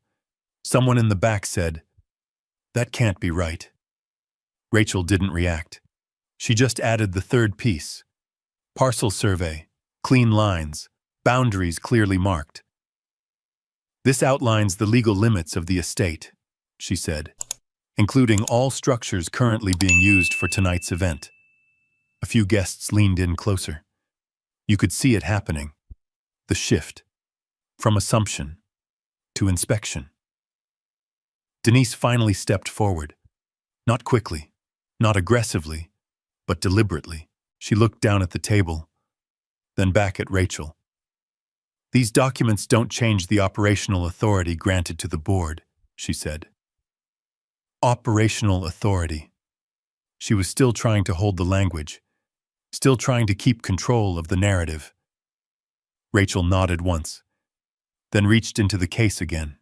Speaker 1: Someone in the back said, "That can't be right." Rachel didn't react. She just added the third piece. Parcel survey, clean lines, boundaries clearly marked. "This outlines the legal limits of the estate," she said. including all structures currently being used for tonight's event. A few guests leaned in closer. You could see it happening. The shift. From assumption to inspection. Denise finally stepped forward. Not quickly, not aggressively, but deliberately. She looked down at the table, then back at Rachel. "These documents don't change the operational authority granted to the board," she said. Operational authority. She was still trying to hold the language, still trying to keep control of the narrative. Rachel nodded once, then reached into the case again.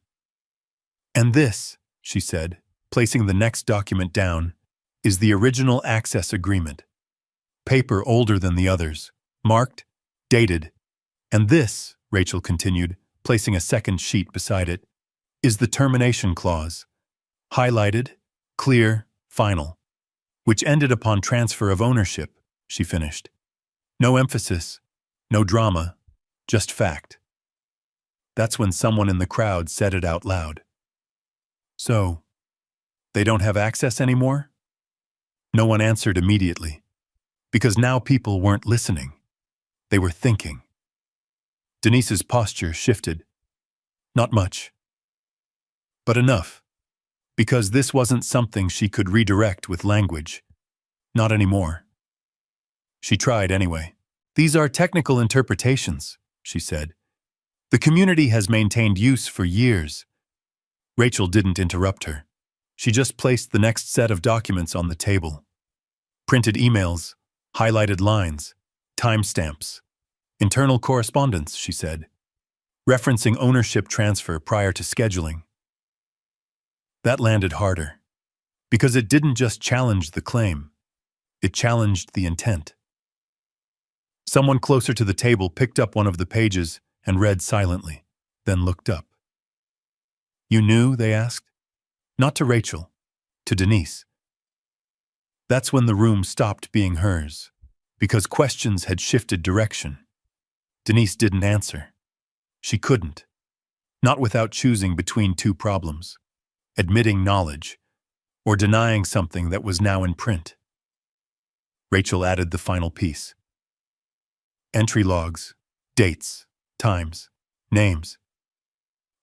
Speaker 1: "And this," she said, placing the next document down, "is the original access agreement. Paper older than the others, marked, dated. And this," Rachel continued, placing a second sheet beside it, "is the termination clause. Highlighted, clear, final. Which ended upon transfer of ownership," she finished. "No emphasis, no drama, just fact." That's when someone in the crowd said it out loud. "So, they don't have access anymore?" No one answered immediately, because now people weren't listening. They were thinking. Denise's posture shifted. Not much, but enough, because this wasn't something she could redirect with language. Not anymore. She tried anyway. "These are technical interpretations," she said. "The community has maintained use for years." Rachel didn't interrupt her. She just placed the next set of documents on the table. Printed emails, highlighted lines, timestamps. "Internal correspondence," she said, referencing ownership transfer prior to scheduling. That landed harder, because it didn't just challenge the claim, it challenged the intent. Someone closer to the table picked up one of the pages and read silently, then looked up. "You knew?" they asked. Not to Rachel, to Denise. That's when the room stopped being hers, because questions had shifted direction. Denise didn't answer. She couldn't. Not without choosing between two problems: admitting knowledge or denying something that was now in print. Rachel added the final piece. Entry logs, dates, times, names.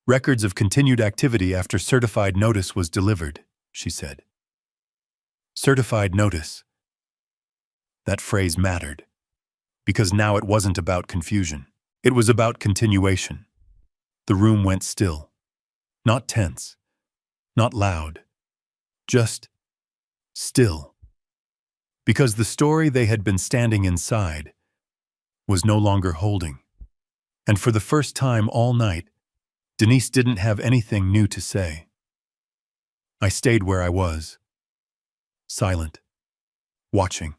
Speaker 1: Records of continued activity after certified notice was delivered, she said. Certified notice. That phrase mattered, because now it wasn't about confusion. It was about continuation. The room went still. Not tense, not loud, just still. Because the story they had been standing inside was no longer holding. And for the first time all night, Denise didn't have anything new to say. I stayed where I was, silent, watching.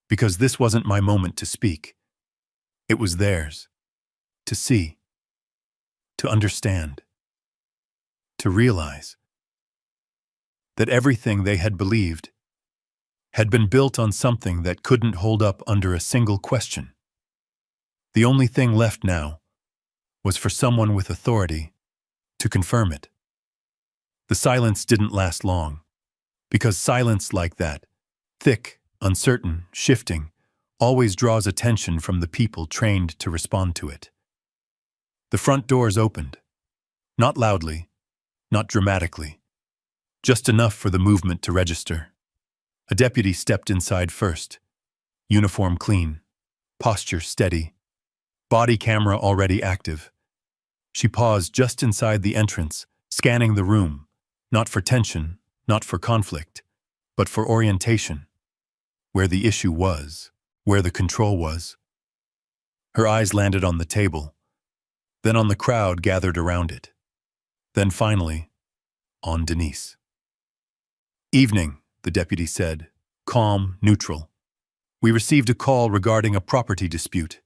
Speaker 1: Because this wasn't my moment to speak. It was theirs, to see, to understand, to realize that everything they had believed had been built on something that couldn't hold up under a single question. The only thing left now was for someone with authority to confirm it. The silence didn't last long, because silence like that, thick, uncertain, shifting, always draws attention from the people trained to respond to it. The front doors opened, not loudly, not dramatically, just enough for the movement to register. A deputy stepped inside first, uniform clean, posture steady, body camera already active. She paused just inside the entrance, scanning the room, not for tension, not for conflict, but for orientation. Where the issue was, where the control was. Her eyes landed on the table, then on the crowd gathered around it, then finally, on Denise. "Evening," the deputy said, calm, neutral. "We received a call regarding a property dispute."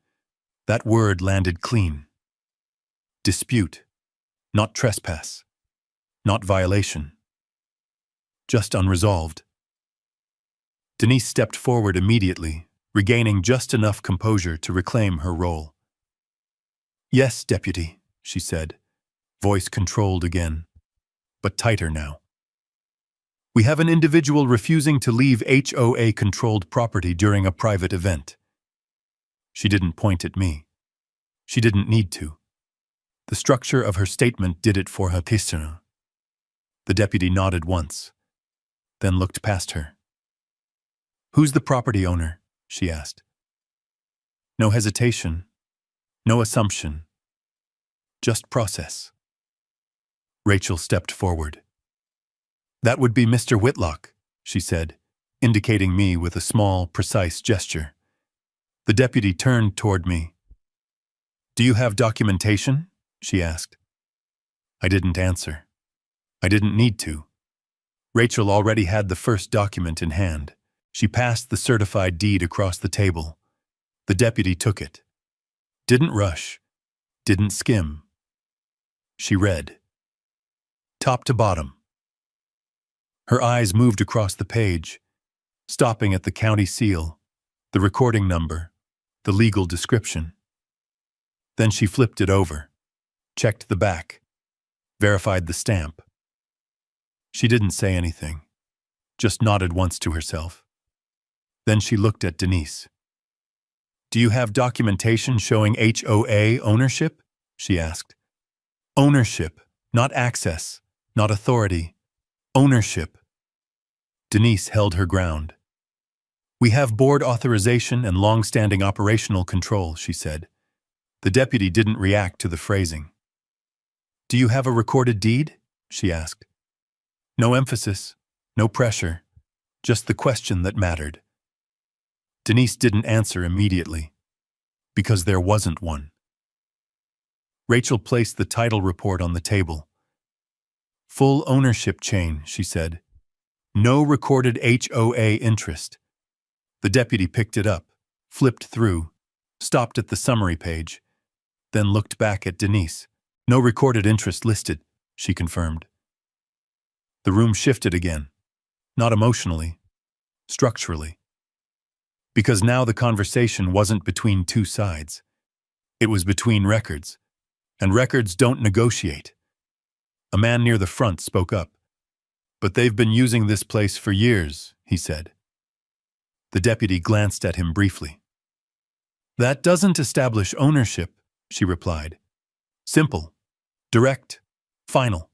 Speaker 1: That word landed clean. Dispute, not trespass, not violation. Just unresolved. Denise stepped forward immediately, regaining just enough composure to reclaim her role. "Yes, deputy," she said, voice controlled again, but tighter now. We have an individual refusing to leave HOA-controlled property during a private event. She didn't point at me. She didn't need to. The structure of her statement did it for her. The deputy nodded once, then looked past her. "Who's the property owner?" she asked. No hesitation, no assumption, just process. Rachel stepped forward. "That would be Mr. Whitlock," she said, indicating me with a small, precise gesture. The deputy turned toward me. "Do you have documentation?" she asked. I didn't answer. I didn't need to. Rachel already had the first document in hand. She passed the certified deed across the table. The deputy took it. Didn't rush. Didn't skim. She read. Top to bottom. Her eyes moved across the page, stopping at the county seal, the recording number, the legal description. Then she flipped it over, checked the back, verified the stamp. She didn't say anything, just nodded once to herself. Then she looked at Denise. "Do you have documentation showing HOA ownership?" she asked. "Ownership, not access, not authority. Ownership." Denise held her ground. "We have board authorization and long-standing operational control," she said. The deputy didn't react to the phrasing. "Do you have a recorded deed?" she asked. No emphasis, no pressure, just the question that mattered. Denise didn't answer immediately, because there wasn't one. Rachel placed the title report on the table. "Full ownership chain," she said. "No recorded HOA interest." The deputy picked it up, flipped through, stopped at the summary page, then looked back at Denise. "No recorded interest listed," she confirmed. The room shifted again, not emotionally, structurally. Because now the conversation wasn't between two sides. It was between records, and records don't negotiate. A man near the front spoke up. "But they've been using this place for years," he said. The deputy glanced at him briefly. "That doesn't establish ownership," she replied. "Simple, direct, final."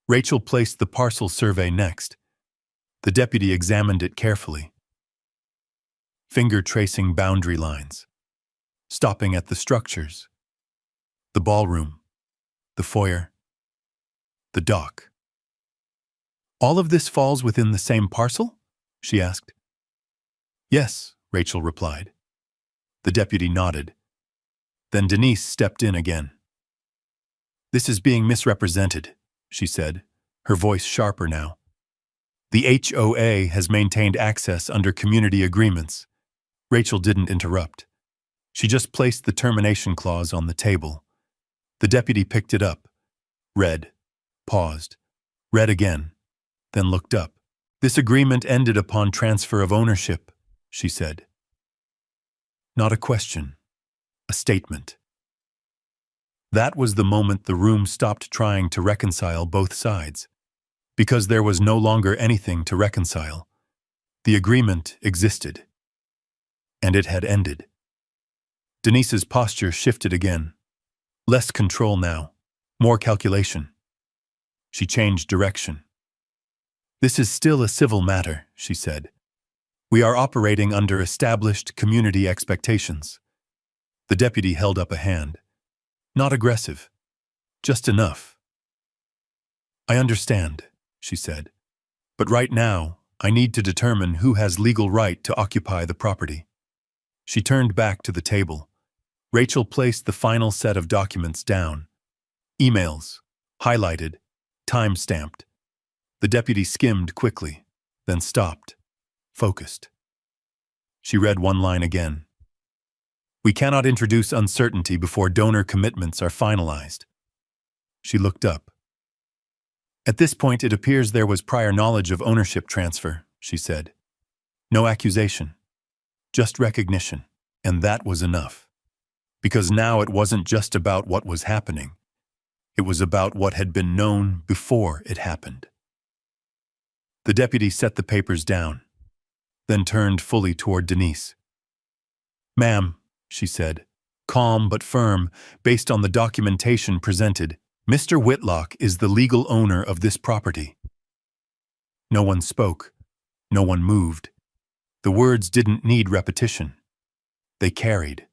Speaker 1: Rachel placed the parcel survey next. The deputy examined it carefully. Finger tracing boundary lines, stopping at the structures, the ballroom, the foyer, the dock. "All of this falls within the same parcel?" she asked. "Yes," Rachel replied. The deputy nodded. Then Denise stepped in again. "This is being misrepresented," she said, her voice sharper now. "The HOA has maintained access under community agreements." Rachel didn't interrupt. She just placed the termination clause on the table. The deputy picked it up, read, paused, read again, then looked up. "This agreement ended upon transfer of ownership," she said. Not a question, a statement. That was the moment the room stopped trying to reconcile both sides, because there was no longer anything to reconcile. The agreement existed, and it had ended. Denise's posture shifted again. Less control now, more calculation. She changed direction. "This is still a civil matter," she said. "We are operating under established community expectations." The deputy held up a hand. Not aggressive, just enough. "I understand," she said. "But right now, I need to determine who has legal right to occupy the property." She turned back to the table. Rachel placed the final set of documents down. Emails, highlighted, time-stamped. The deputy skimmed quickly, then stopped, focused. She read one line again. "We cannot introduce uncertainty before donor commitments are finalized." She looked up. "At this point, it appears there was prior knowledge of ownership transfer," she said. "No accusation, just recognition, and that was enough. Because now it wasn't just about what was happening. It was about what had been known before it happened." The deputy set the papers down, then turned fully toward Denise. "Ma'am," she said, calm but firm, based on the documentation presented, "Mr. Whitlock is the legal owner of this property." No one spoke. No one moved. The words didn't need repetition. They carried.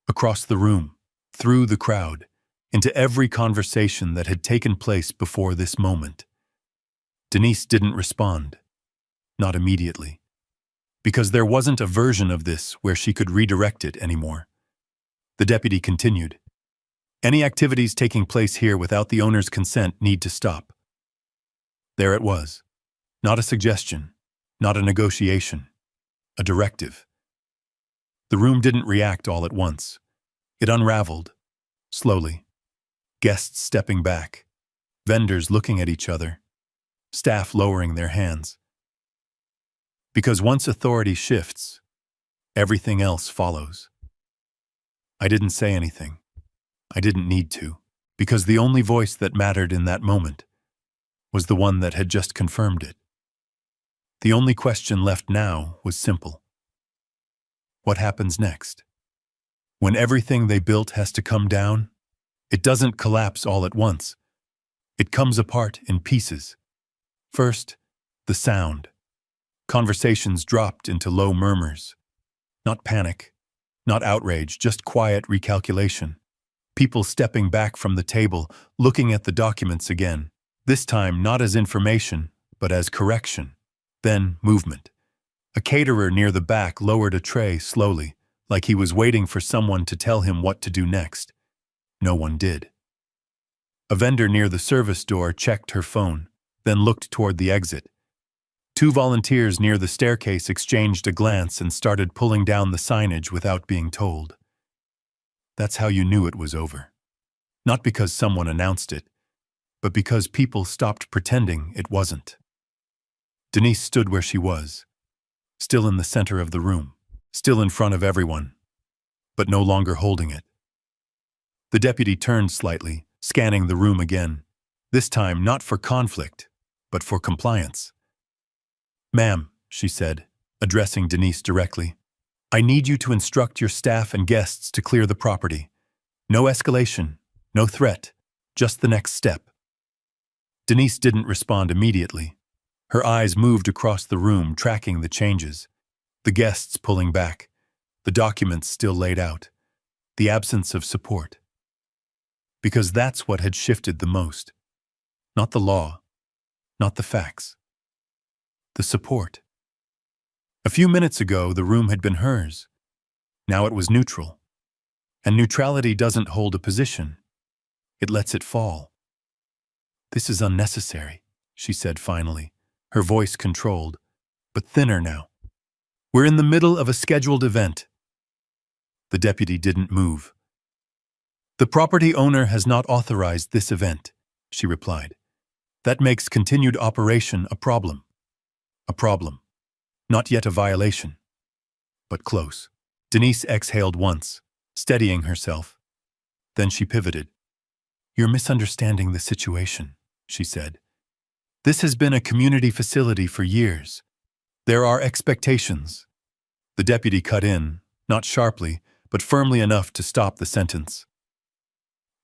Speaker 1: Across the room, through the crowd, into every conversation that had taken place before this moment. Denise didn't respond. Not immediately. Because there wasn't a version of this where she could redirect it anymore. The deputy continued. "Any activities taking place here without the owner's consent need to stop." There it was. Not a suggestion, not a negotiation, a directive. The room didn't react all at once. It unraveled, slowly. Guests stepping back, vendors looking at each other, staff lowering their hands. Because once authority shifts, everything else follows. I didn't say anything. I didn't need to, because the only voice that mattered in that moment was the one that had just confirmed it. The only question left now was simple. What happens next? When everything they built has to come down, it doesn't collapse all at once. It comes apart in pieces. First, the sound. Conversations dropped into low murmurs. Not panic, not outrage, just quiet recalculation. People stepping back from the table, looking at the documents again, this time not as information, but as correction. Then movement. A caterer near the back lowered a tray slowly, like he was waiting for someone to tell him what to do next. No one did. A vendor near the service door checked her phone, then looked toward the exit. Two volunteers near the staircase exchanged a glance and started pulling down the signage without being told. That's how you knew it was over. Not because someone announced it, but because people stopped pretending it wasn't. Denise stood where she was, still in the center of the room, still in front of everyone, but no longer holding it. The deputy turned slightly, scanning the room again, this time not for conflict, but for compliance. "Ma'am," she said, addressing Denise directly, "I need you to instruct your staff and guests to clear the property. No escalation, no threat, just the next step." Denise didn't respond immediately. Her eyes moved across the room, tracking the changes. The guests pulling back, the documents still laid out, the absence of support. Because that's what had shifted the most. Not the law, not the facts. The support. A few minutes ago, the room had been hers. Now it was neutral. And neutrality doesn't hold a position. It lets it fall. "This is unnecessary," she said finally, her voice controlled, but thinner now. "We're in the middle of a scheduled event." The deputy didn't move. "The property owner has not authorized this event," she replied. "That makes continued operation a problem. A problem. Not yet a violation. But close." Denise exhaled once, steadying herself. Then she pivoted. "You're misunderstanding the situation," she said. "This has been a community facility for years. There are expectations." The deputy cut in, not sharply, but firmly enough to stop the sentence.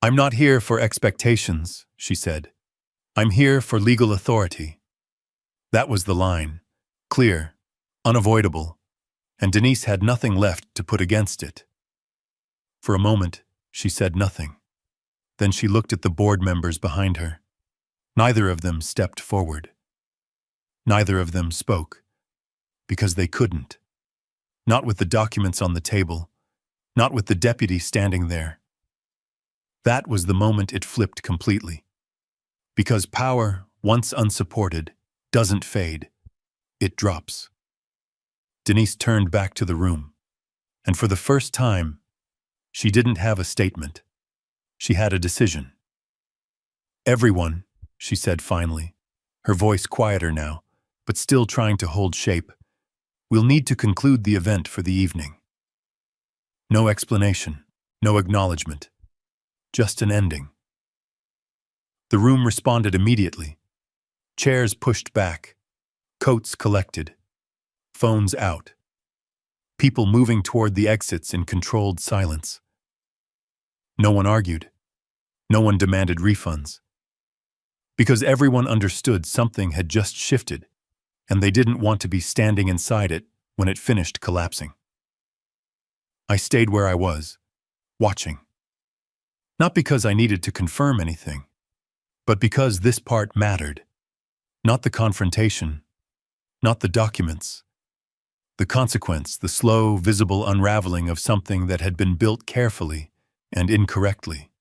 Speaker 1: "I'm not here for expectations," she said. "I'm here for legal authority." That was the line. Clear, unavoidable, and Denise had nothing left to put against it. For a moment, she said nothing. Then she looked at the board members behind her. Neither of them stepped forward. Neither of them spoke. Because they couldn't. Not with the documents on the table. Not with the deputy standing there. That was the moment it flipped completely. Because power, once unsupported, doesn't fade. It drops. Denise turned back to the room. And for the first time, she didn't have a statement. She had a decision. "Everyone," she said finally, her voice quieter now, but still trying to hold shape, "will need to conclude the event for the evening." No explanation, no acknowledgement, just an ending. The room responded immediately. Chairs pushed back, Coats collected. Phones out. People moving toward the exits in controlled silence. No one argued. No one demanded refunds. Because everyone understood something had just shifted, and they didn't want to be standing inside it when it finished collapsing. I stayed where I was, watching. Not because I needed to confirm anything, but because this part mattered. Not the confrontation, not the documents. The consequence, the slow, visible unraveling of something that had been built carefully and incorrectly.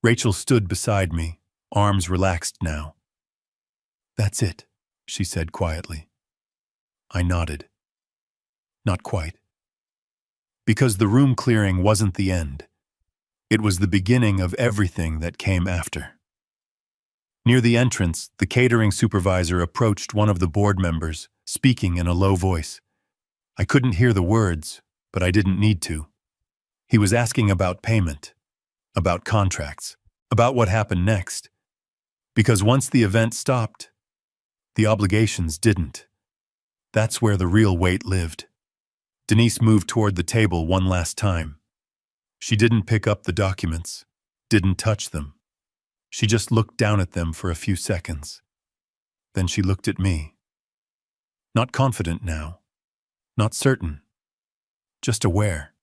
Speaker 1: Rachel stood beside me, arms relaxed now. "That's it," she said quietly. I nodded. Not quite. Because the room clearing wasn't the end. It was the beginning of everything that came after. Near the entrance, the catering supervisor approached one of the board members, speaking in a low voice. I couldn't hear the words, but I didn't need to. He was asking about payment, about contracts, about what happened next. Because once the event stopped, the obligations didn't. That's where the real weight lived. Denise moved toward the table one last time. She didn't pick up the documents, didn't touch them. She just looked down at them for a few seconds. Then she looked at me. Not confident now, not certain, just aware.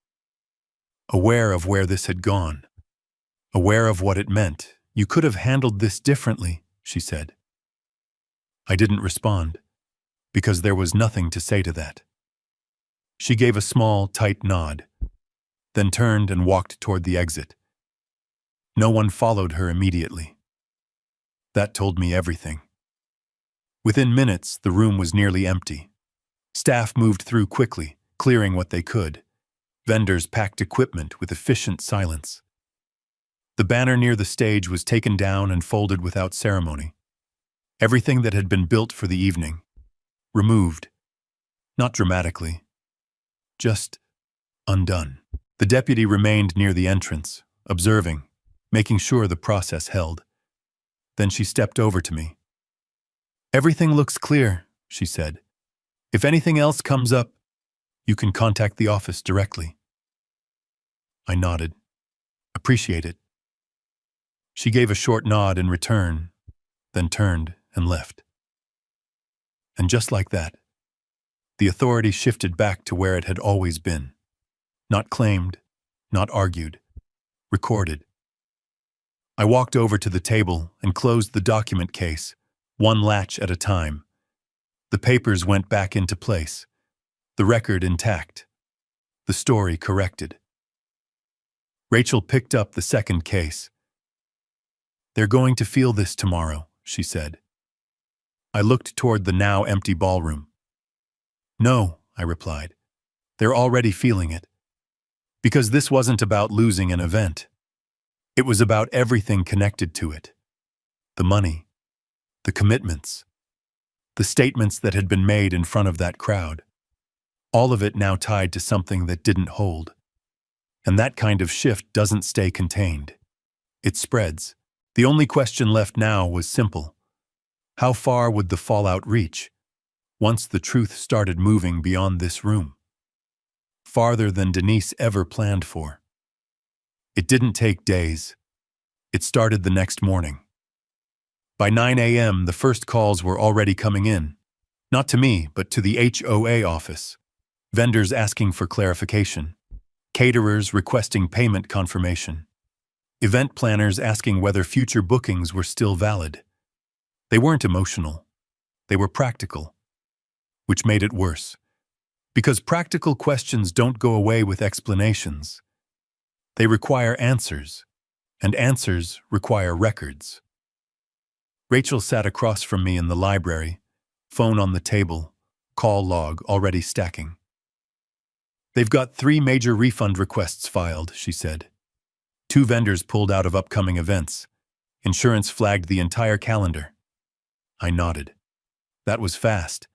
Speaker 1: Aware of where this had gone. Aware of what it meant. "You could have handled this differently," she said. I didn't respond, because there was nothing to say to that. She gave a small, tight nod, then turned and walked toward the exit. No one followed her immediately. That told me everything. Within minutes, the room was nearly empty. Staff moved through quickly, clearing what they could. Vendors packed equipment with efficient silence. The banner near the stage was taken down and folded without ceremony. Everything that had been built for the evening, removed. Not dramatically, just undone. The deputy remained near the entrance, observing, making sure the process held. Then she stepped over to me. "Everything looks clear," she said. "If anything else comes up, you can contact the office directly." I nodded. "Appreciate it." She gave a short nod in return, then turned and left. And just like that, the authority shifted back to where it had always been. Not claimed, not argued, recorded. I walked over to the table and closed the document case, one latch at a time. The papers went back into place, the record intact, the story corrected. Rachel picked up the second case. "They're going to feel this tomorrow," she said. I looked toward the now empty ballroom. "No," I replied. "They're already feeling it. Because this wasn't about losing an event. It was about everything connected to it. The money, the commitments, the statements that had been made in front of that crowd. All of it now tied to something that didn't hold. And that kind of shift doesn't stay contained. It spreads. The only question left now was simple. How far would the fallout reach once the truth started moving beyond this room? Farther than Denise ever planned for. It didn't take days. It started the next morning. By 9 a.m., the first calls were already coming in. Not to me, but to the HOA office. Vendors asking for clarification. Caterers requesting payment confirmation. Event planners asking whether future bookings were still valid. They weren't emotional. They were practical. Which made it worse. Because practical questions don't go away with explanations. They require answers, and answers require records. Rachel sat across from me in the library, phone on the table, call log already stacking. "They've got 3 major refund requests filed," she said. 2 vendors pulled out of upcoming events. Insurance flagged the entire calendar. I nodded. That was fast.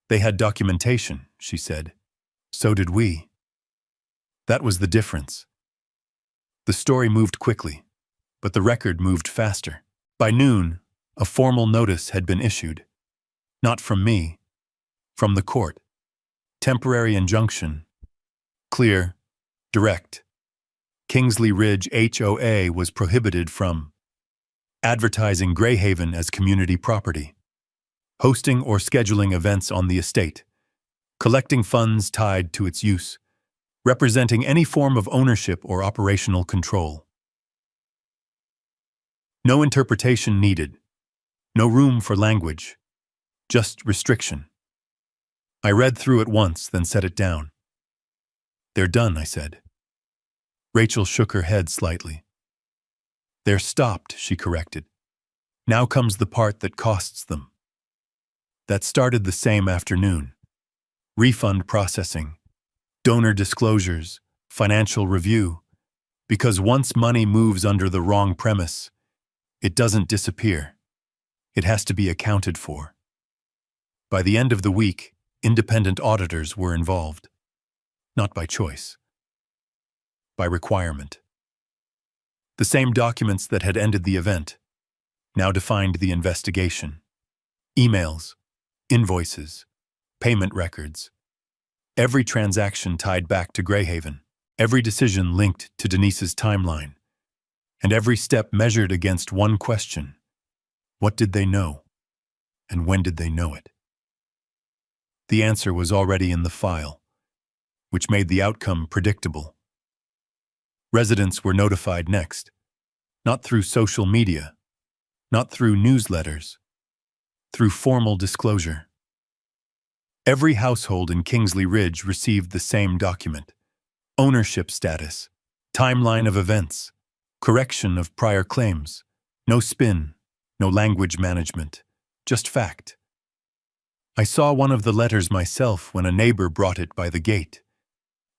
Speaker 1: "They had documentation," she said. "So did we." That was the difference. The story moved quickly, but the record moved faster. By noon, a formal notice had been issued. Not from me. From the court. Temporary injunction. Clear. Direct. Kingsley Ridge HOA was prohibited from advertising Greyhaven as community property, hosting or scheduling events on the estate, collecting funds tied to its use, representing any form of ownership or operational control. No interpretation needed. No room for language. Just restriction. I read through it once, then set it down. "They're done," I said. Rachel shook her head slightly. "They're stopped," she corrected. "Now comes the part that costs them." That started the same afternoon. Refund processing, donor disclosures, financial review. Because once money moves under the wrong premise, it doesn't disappear. It has to be accounted for. By the end of the week, independent auditors were involved. Not by choice. By requirement. The same documents that had ended the event now defined the investigation. Emails, invoices, payment records. Every transaction tied back to Greyhaven. Every decision linked to Denise's timeline. And every step measured against one question. What did they know? And when did they know it? The answer was already in the file, which made the outcome predictable. Residents were notified next, not through social media, not through newsletters, through formal disclosure. Every household in Kingsley Ridge received the same document: ownership status, timeline of events, correction of prior claims, no spin, no language management, just fact. I saw one of the letters myself when a neighbor brought it by the gate.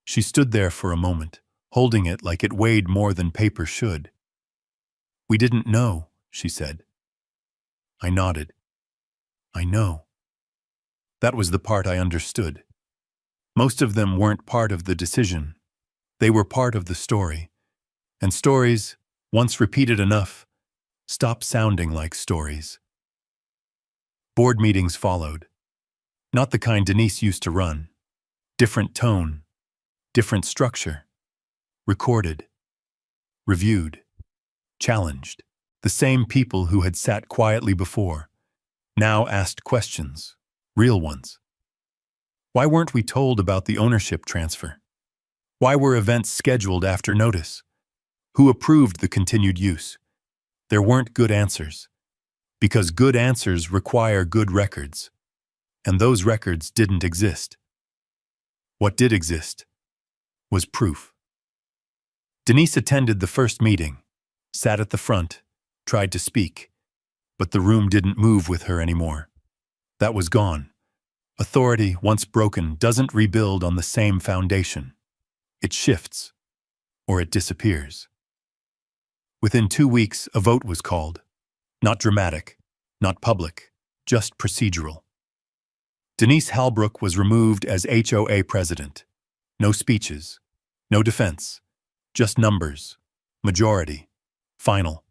Speaker 1: She stood there for a moment, holding it like it weighed more than paper should. "We didn't know," she said. I nodded. "I know." That was the part I understood. Most of them weren't part of the decision. They were part of the story. And stories, once repeated enough, stop sounding like stories. Board meetings followed. Not the kind Denise used to run. Different tone, different structure. Recorded, reviewed, challenged. The same people who had sat quietly before now asked questions, real ones. Why weren't we told about the ownership transfer? Why were events scheduled after notice? Who approved the continued use? There weren't good answers, because good answers require good records, and those records didn't exist. What did exist was proof. Denise attended the first meeting, sat at the front, tried to speak, but the room didn't move with her anymore. That was gone. Authority, once broken, doesn't rebuild on the same foundation. It shifts, or it disappears. Within 2 weeks, a vote was called. Not dramatic, not public, just procedural. Denise Halbrook was removed as HOA president. No speeches, no defense, just numbers, majority, final.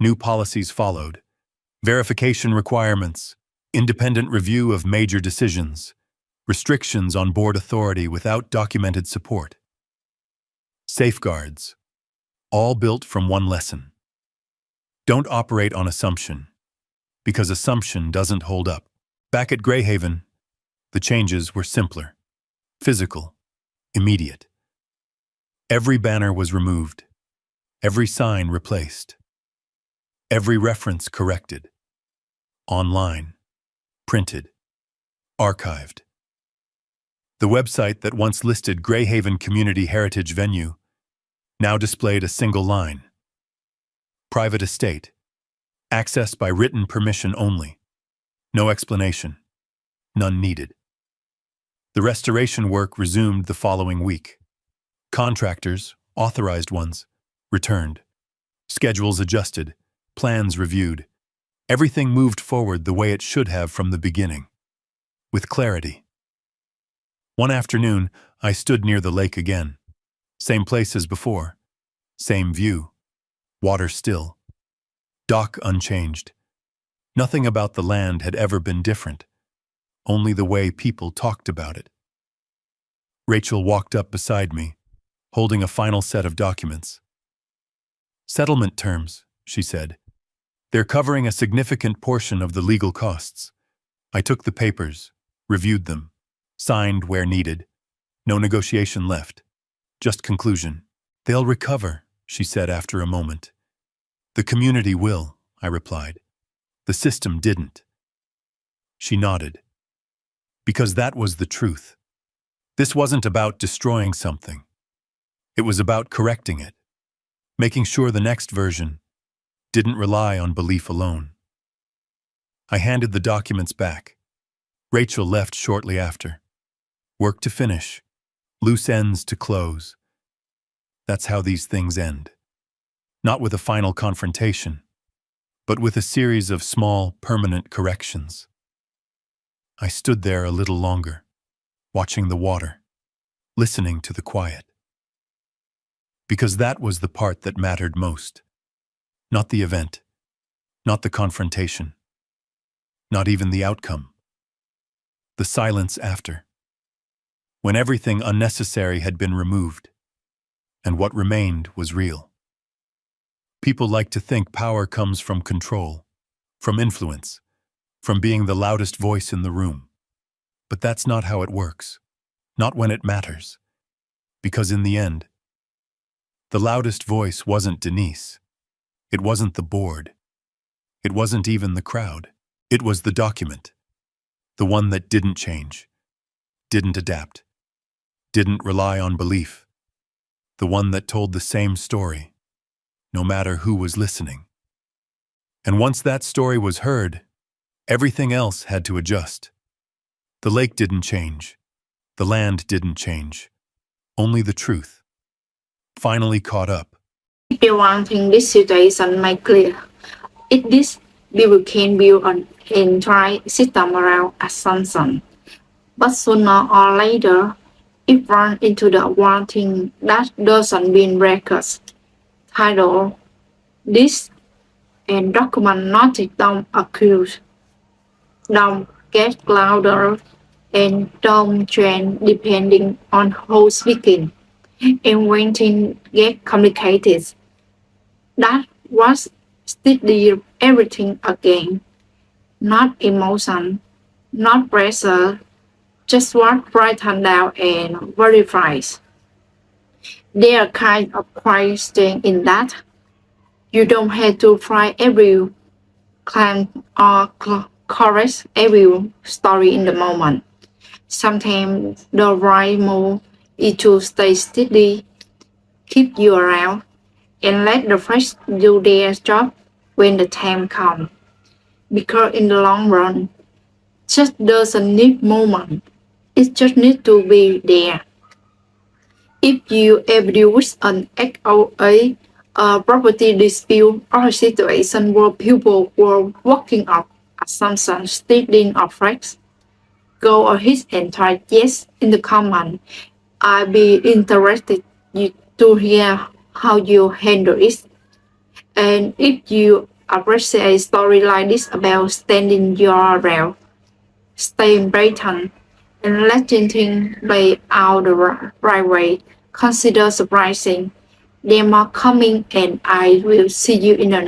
Speaker 1: New policies followed. Verification requirements, independent review of major decisions, restrictions on board authority without documented support. Safeguards, all built from one lesson. Don't operate on assumption, because assumption doesn't hold up. Back at Greyhaven, the changes were simpler, physical, immediate. Every banner was removed, every sign replaced, every reference corrected, online, printed, archived. The website that once listed Greyhaven Community Heritage Venue now displayed a single line: private estate, access by written permission only, no explanation, none needed. The restoration work resumed the following week. Contractors, authorized ones, returned. Schedules adjusted, plans reviewed. Everything moved forward the way it should have from the beginning, with clarity. One afternoon, I stood near the lake again. Same place as before. Same view. Water still. Dock unchanged. Nothing about the land had ever been different. only the way people talked about it. Rachel walked up beside me, holding a final set of documents. "Settlement terms," she said. "They're covering a significant portion of the legal costs." I took the papers, reviewed them, signed where needed. No negotiation left. Just conclusion. "They'll recover," she said after a moment. "The community will," I replied. "The system didn't." She nodded. Because that was the truth. This wasn't about destroying something. It was about correcting it, making sure the next version didn't rely on belief alone. I handed the documents back. Rachel left shortly after. Work to finish, loose ends to close. That's how these things end. Not with a final confrontation, but with a series of small, permanent corrections. I stood there a little longer, watching the water, listening to the quiet. Because that was the part that mattered most. Not the event, not the confrontation, not even the outcome. The silence after. When everything unnecessary had been removed, and what remained was real. People like to think power comes from control, from influence, from being the loudest voice in the room. But that's not how it works. Not when it matters. Because in the end, the loudest voice wasn't Denise. It wasn't the board. It wasn't even the crowd. It was the document. The one that didn't change, didn't adapt, didn't rely on belief. The one that told the same story, no matter who was listening. And once that story was heard, everything else had to adjust. The lake didn't change. The land didn't change. Only the truth. Finally caught up.
Speaker 3: If you wanting this situation made clear, it this people can build an entire system around assumption. But sooner or later, it runs into the one thing that doesn't mean records. Title, this, and document not don't accuse. Don't get louder and don't change depending on who's speaking. And when things get complicated, that was steady everything again. Not emotion, not pressure, just what written down and verifies. There are kind of quiet strength in that. You don't have to find every claim or correct every story in the moment. Sometimes the right move is to stay steady, keep you around, and let the facts do their job when the time comes. Because in the long run, just doesn't need movement. It just needs to be there. If you ever use an HOA, a property dispute, or a situation where people were working up assumptions stealing of facts, go ahead and try yes in the comment. I'd be interested to hear how you handle it. And if you appreciate a story like this about standing your ground, staying blatant, and letting things play out the right way, consider surprising. Them are coming, and I will see you in the next.